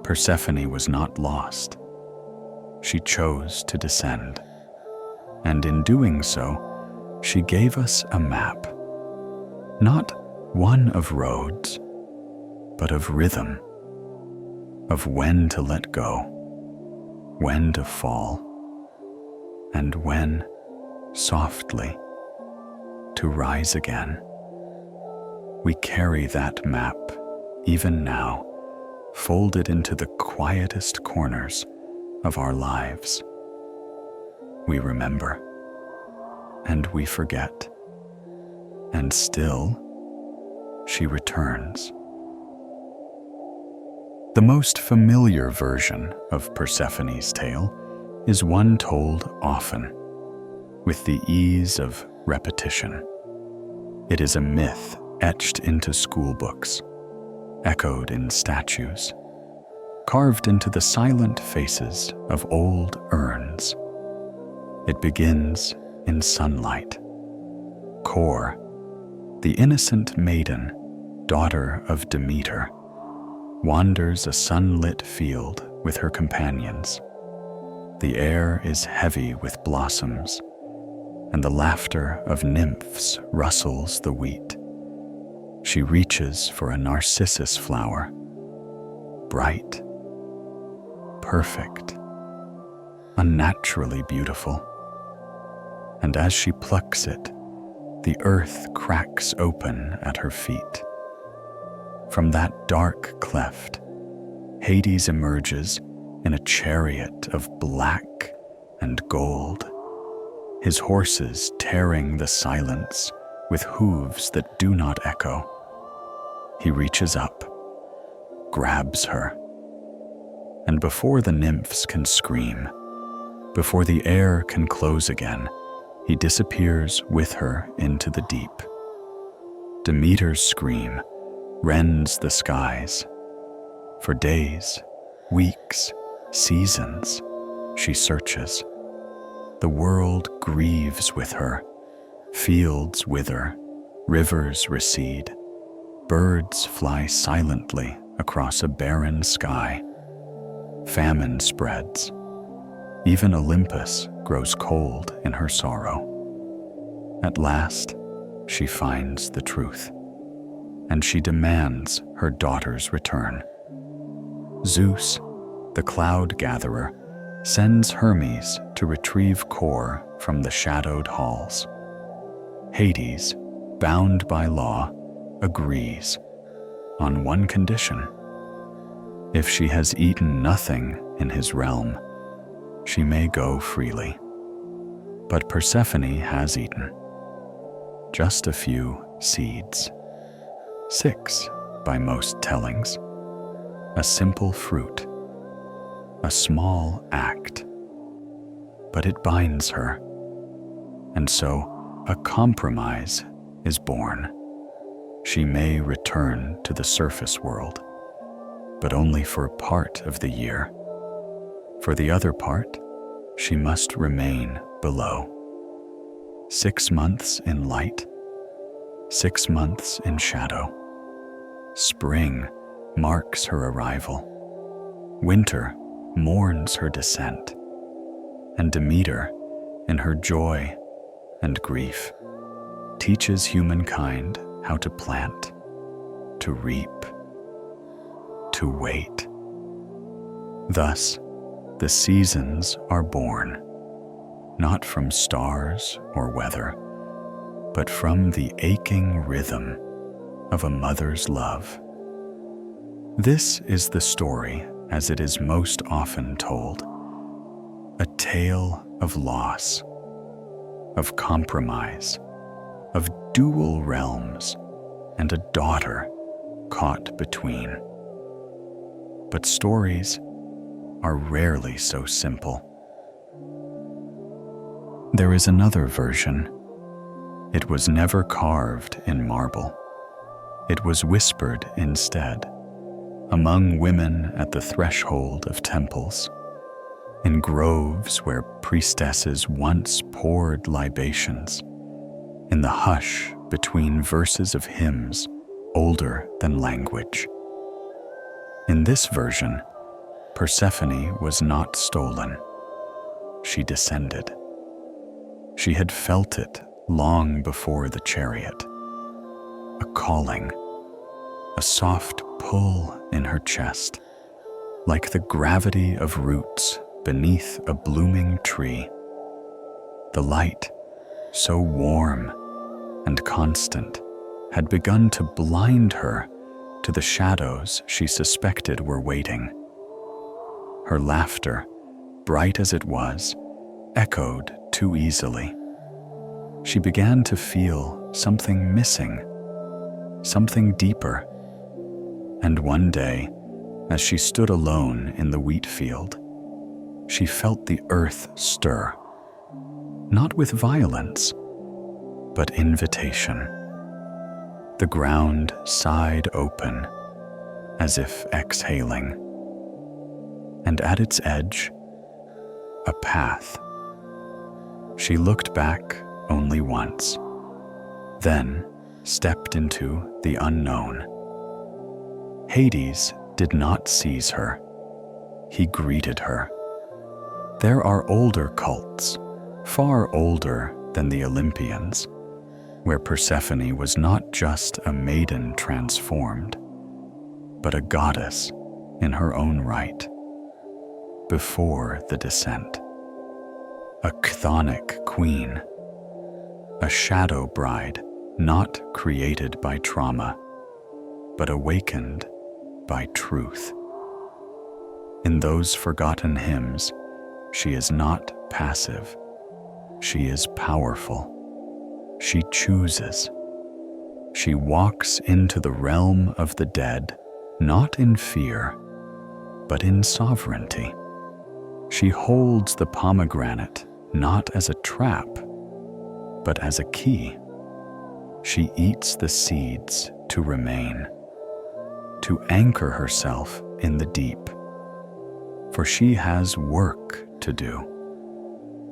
Persephone was not lost. She chose to descend, and in doing so, she gave us a map, not one of roads, but of rhythm, of when to let go, when to fall, and when, softly, to rise again. We carry that map, even now, folded into the quietest corners of our lives. We remember, and we forget, and still, she returns. The most familiar version of Persephone's tale is one told often, with the ease of repetition. It is a myth etched into school books, echoed in statues, carved into the silent faces of old urns. It begins in sunlight. Kore, the innocent maiden, daughter of Demeter, wanders a sunlit field with her companions. The air is heavy with blossoms, and the laughter of nymphs rustles the wheat. She reaches for a narcissus flower, bright, perfect, unnaturally beautiful. And as she plucks it, the earth cracks open at her feet. From that dark cleft, Hades emerges in a chariot of black and gold, his horses tearing the silence with hooves that do not echo. He reaches up, grabs her, and before the nymphs can scream, before the air can close again, he disappears with her into the deep. Demeter's scream rends the skies. For days, weeks, seasons, she searches. The world grieves with her. Fields wither, rivers recede, birds fly silently across a barren sky. Famine spreads. Even Olympus grows cold in her sorrow. At last, she finds the truth, and she demands her daughter's return. Zeus, the cloud gatherer, sends Hermes to retrieve Kore from the shadowed halls. Hades, bound by law, agrees on one condition. If she has eaten nothing in his realm, she may go freely. But Persephone has eaten just a few seeds, 6 by most tellings, a simple fruit, a small act, but it binds her, and so a compromise is born. She may return to the surface world, but only for part of the year. For the other part, she must remain below. 6 months in light, 6 months in shadow. Spring marks her arrival. Winter mourns her descent. And Demeter, in her joy and grief, teaches humankind how to plant, to reap, to wait. Thus, the seasons are born, not from stars or weather, but from the aching rhythm of a mother's love. This is the story as it is most often told, a tale of loss, of compromise, of dual realms, and a daughter caught between. But stories are rarely so simple. There is another version. It was never carved in marble. It was whispered instead, among women at the threshold of temples. in groves where priestesses once poured libations, in the hush between verses of hymns older than language. In this version, Persephone was not stolen. She descended. She had felt it long before the chariot. A calling, a soft pull in her chest, like the gravity of roots beneath a blooming tree. The light, so warm and constant, had begun to blind her to the shadows she suspected were waiting. Her laughter, bright as it was, echoed too easily. She began to feel something missing, something deeper. And one day, as she stood alone in the wheat field, she felt the earth stir, not with violence, but invitation. The ground sighed open, as if exhaling, and at its edge, a path. She looked back only once, then stepped into the unknown. Hades did not seize her. He greeted her. There are older cults, far older than the Olympians, where Persephone was not just a maiden transformed, but a goddess in her own right. Before the descent, a chthonic queen, a shadow bride not created by trauma, but awakened by truth. In those forgotten hymns, she is not passive. She is powerful. She chooses. She walks into the realm of the dead, not in fear, but in sovereignty. She holds the pomegranate not as a trap, but as a key. She eats the seeds to remain, to anchor herself in the deep. For she has work to do.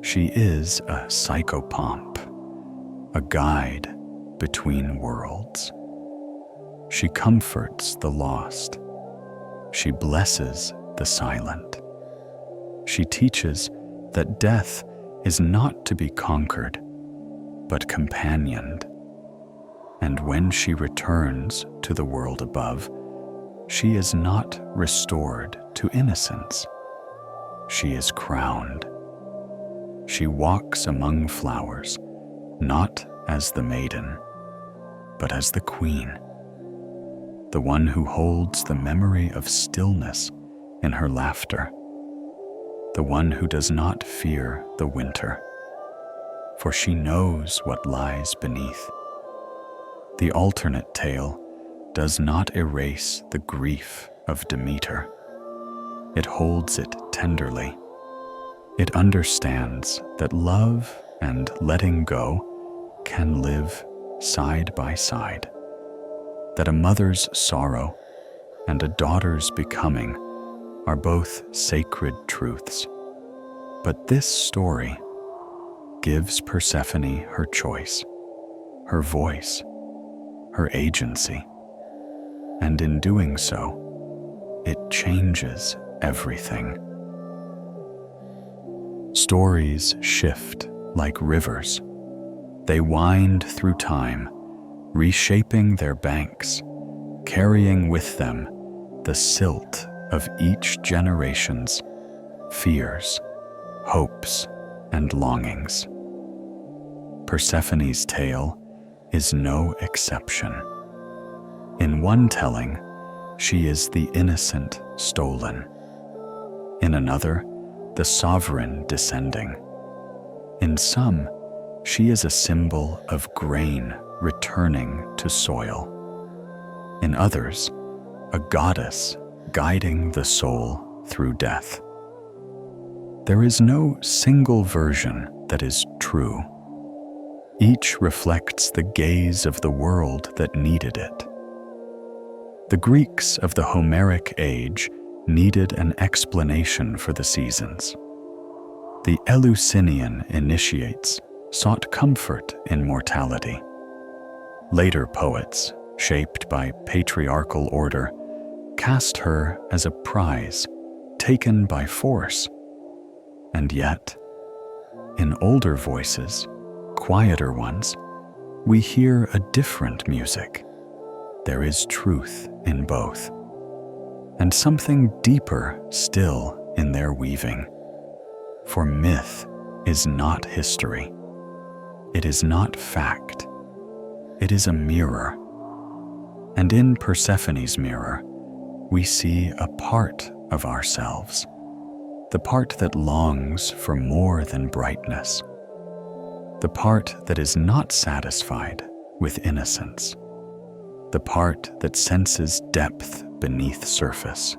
She is a psychopomp, a guide between worlds. She comforts the lost. She blesses the silent. She teaches that death is not to be conquered, but companioned. And when she returns to the world above, she is not restored to innocence. She is crowned. She walks among flowers, not as the maiden, but as the queen, the one who holds the memory of stillness in her laughter, the one who does not fear the winter, for she knows what lies beneath. The alternate tale does not erase the grief of Demeter. It holds it tenderly. It understands that love and letting go can live side by side, that a mother's sorrow and a daughter's becoming are both sacred truths. But this story gives Persephone her choice, her voice, her agency, and in doing so, it changes everything. Stories shift like rivers. They wind through time, reshaping their banks, carrying with them the silt of each generation's fears, hopes, and longings. Persephone's tale is no exception. In one telling, she is the innocent stolen. In another, the sovereign descending. In some, she is a symbol of grain returning to soil. In others, a goddess guiding the soul through death. There is no single version that is true. Each reflects the gaze of the world that needed it. The Greeks of the Homeric age needed an explanation for the seasons. The Eleusinian initiates sought comfort in mortality. Later poets, shaped by patriarchal order, cast her as a prize taken by force. And yet, in older voices, quieter ones, we hear a different music. There is truth in both, and something deeper still in their weaving. For myth is not history. It is not fact. It is a mirror. And in Persephone's mirror, we see a part of ourselves, the part that longs for more than brightness, the part that is not satisfied with innocence, the part that senses depth beneath surface.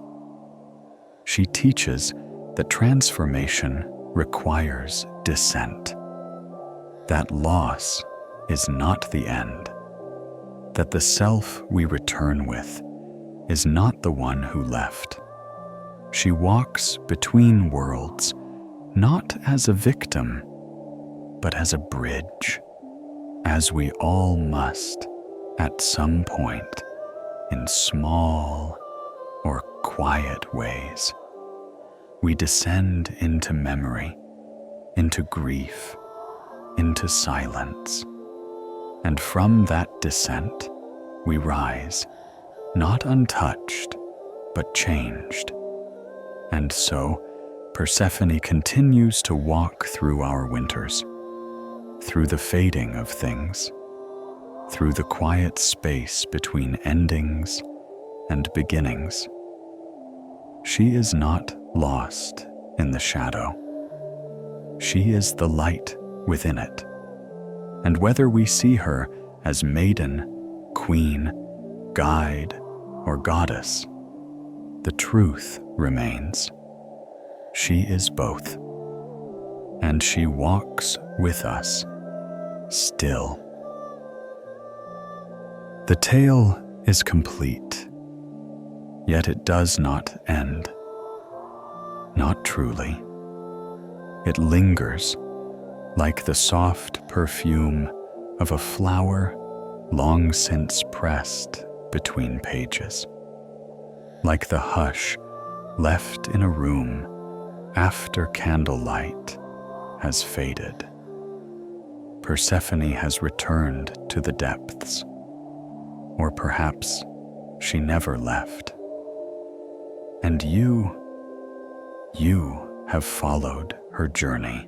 She teaches that transformation requires descent, that loss is not the end, that the self we return with is not the one who left. She walks between worlds, not as a victim, but as a bridge, as we all must at some point, in small or quiet ways. We descend into memory, into grief, into silence. And from that descent, we rise, not untouched, but changed. And so, Persephone continues to walk through our winters, through the fading of things, through the quiet space between endings and beginnings. She is not lost in the shadow. She is the light within it. And whether we see her as maiden, queen, guide, or goddess, the truth remains. She is both. And she walks with us, still. The tale is complete, yet it does not end. Not truly. It lingers like the soft perfume of a flower long since pressed between pages, like the hush left in a room after candlelight has faded. Persephone has returned to the depths, or perhaps she never left. And you have followed her journey.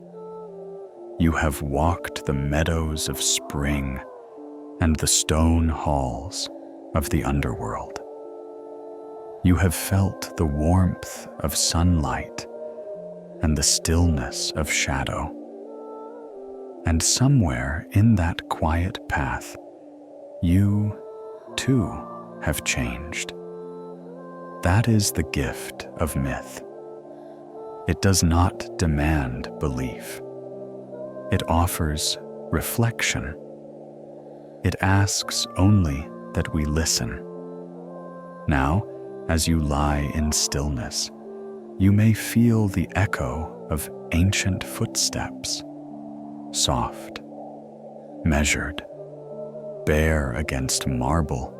You have walked the meadows of spring and the stone halls of the underworld. You have felt the warmth of sunlight and the stillness of shadow. And somewhere in that quiet path, you, too, have changed. That is the gift of myth. It does not demand belief. It offers reflection. It asks only that we listen. Now, as you lie in stillness, you may feel the echo of ancient footsteps, soft, measured, bare against marble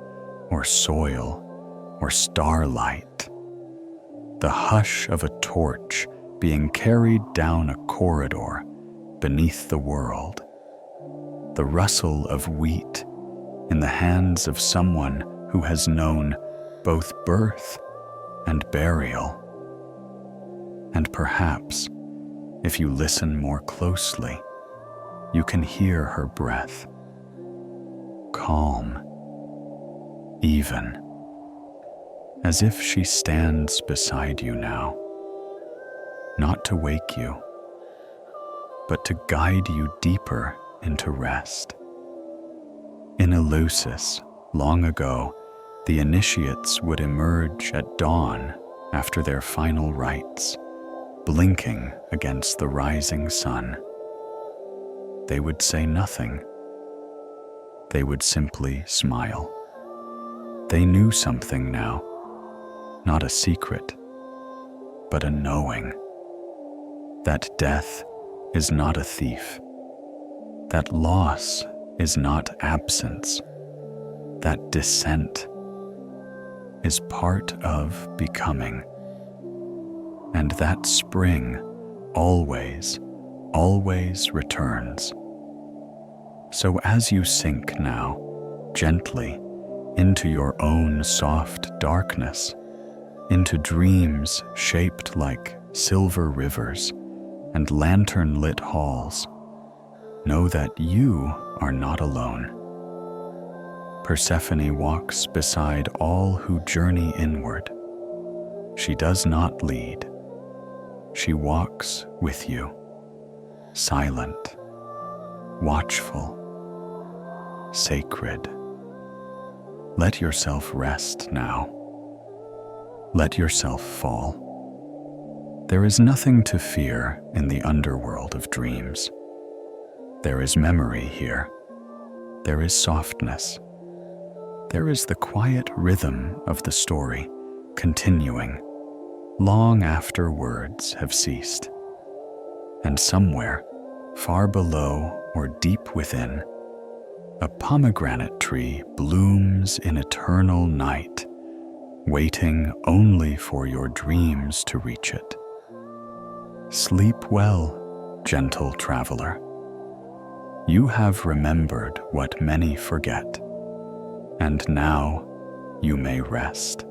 or soil or starlight. The hush of a torch being carried down a corridor beneath the world. The rustle of wheat in the hands of someone who has known both birth and burial. And perhaps, if you listen more closely, you can hear her breath. Calm, even, as if she stands beside you now, not to wake you, but to guide you deeper into rest. In Eleusis, long ago, the initiates would emerge at dawn after their final rites, blinking against the rising sun. They would say nothing. They would simply smile. They knew something now, not a secret, but a knowing. that death is not a thief, that loss is not absence, that descent is part of becoming, and that spring always, always returns. So as you sink now, gently, into your own soft darkness, into dreams shaped like silver rivers and lantern-lit halls, know that you are not alone. Persephone walks beside all who journey inward. She does not lead. She walks with you, silent, watchful, sacred. Let yourself rest now. Let yourself fall. There is nothing to fear in the underworld of dreams. There is memory here. There is softness. There is the quiet rhythm of the story continuing long after words have ceased. And somewhere, far below or deep within, a pomegranate tree blooms in eternal night, waiting only for your dreams to reach it. Sleep well, gentle traveler. You have remembered what many forget, and now you may rest.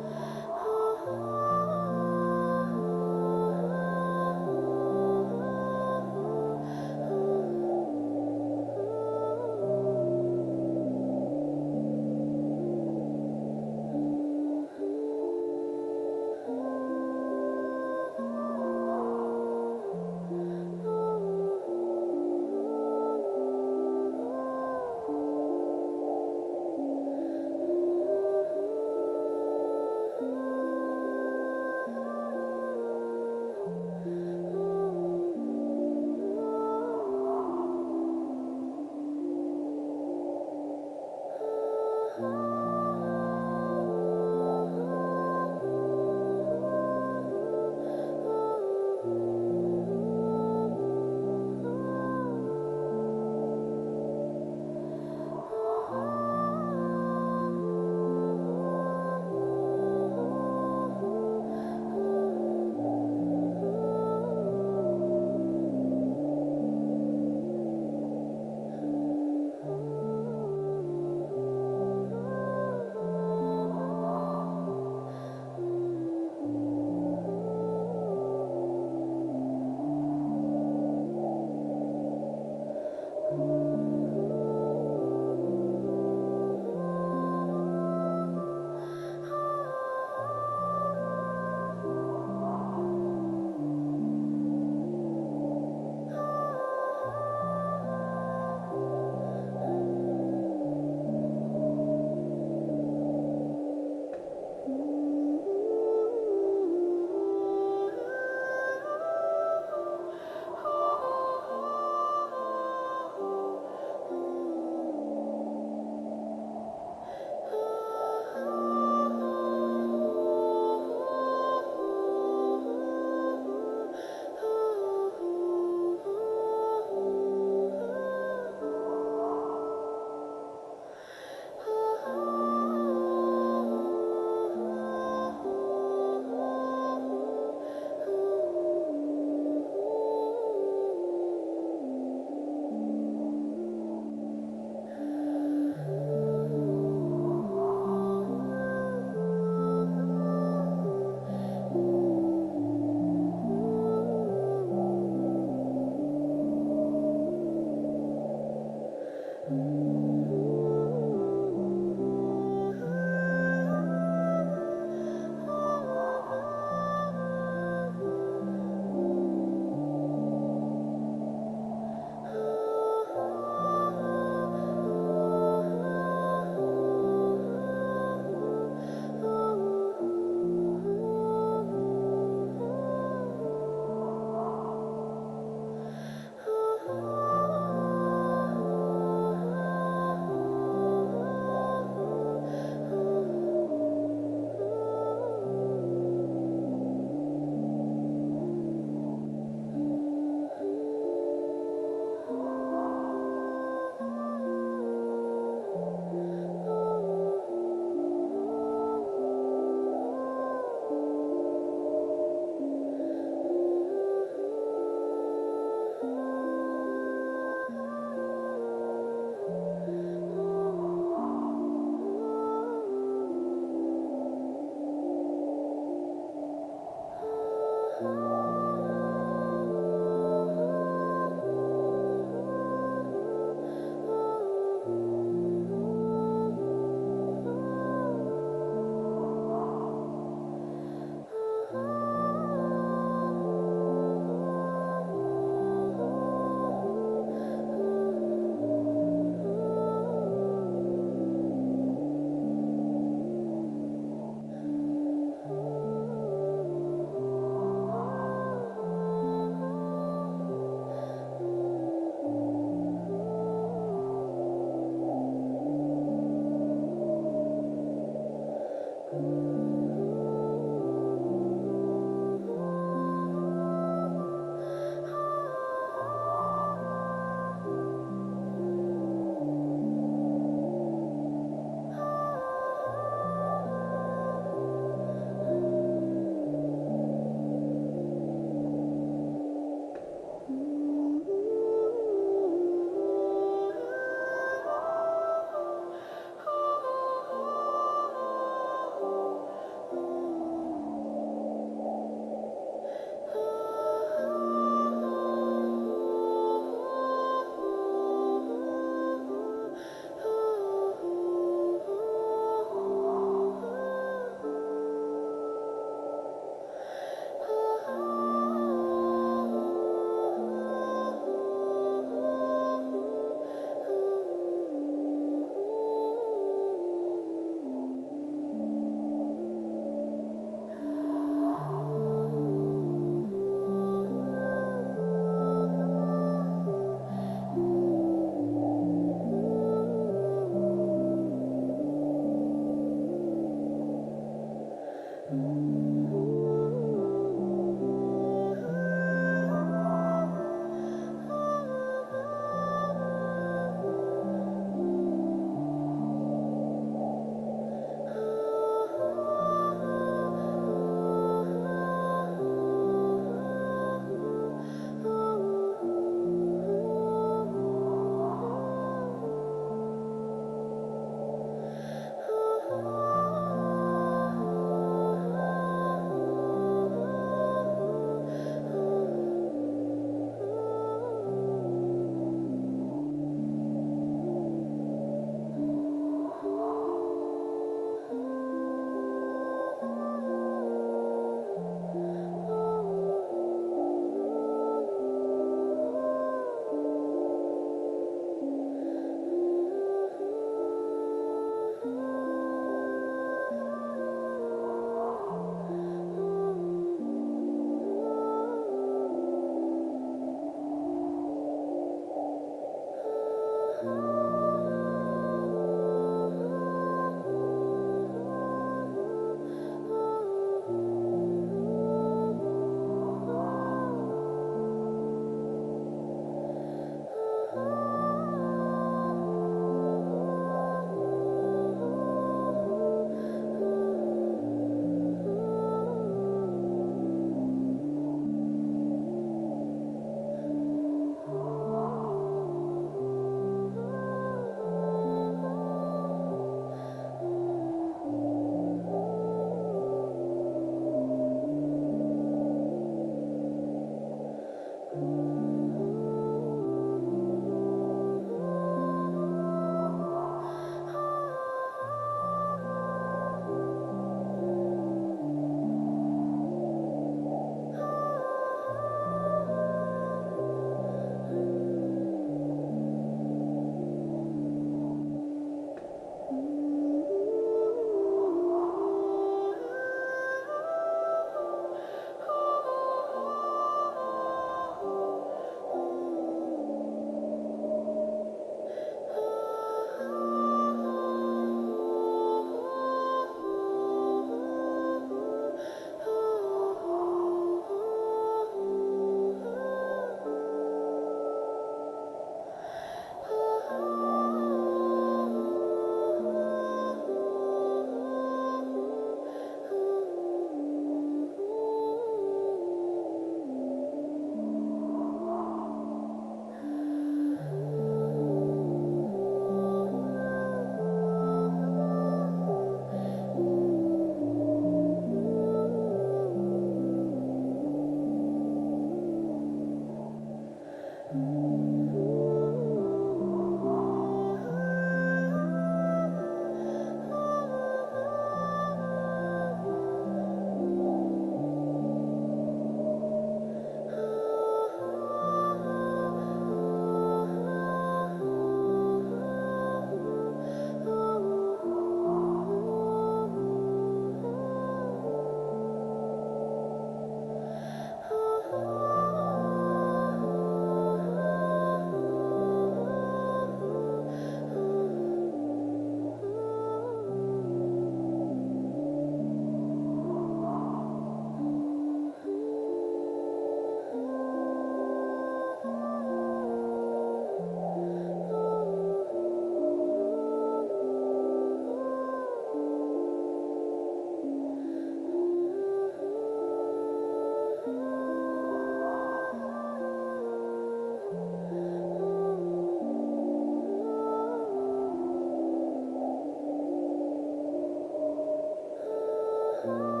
Oh.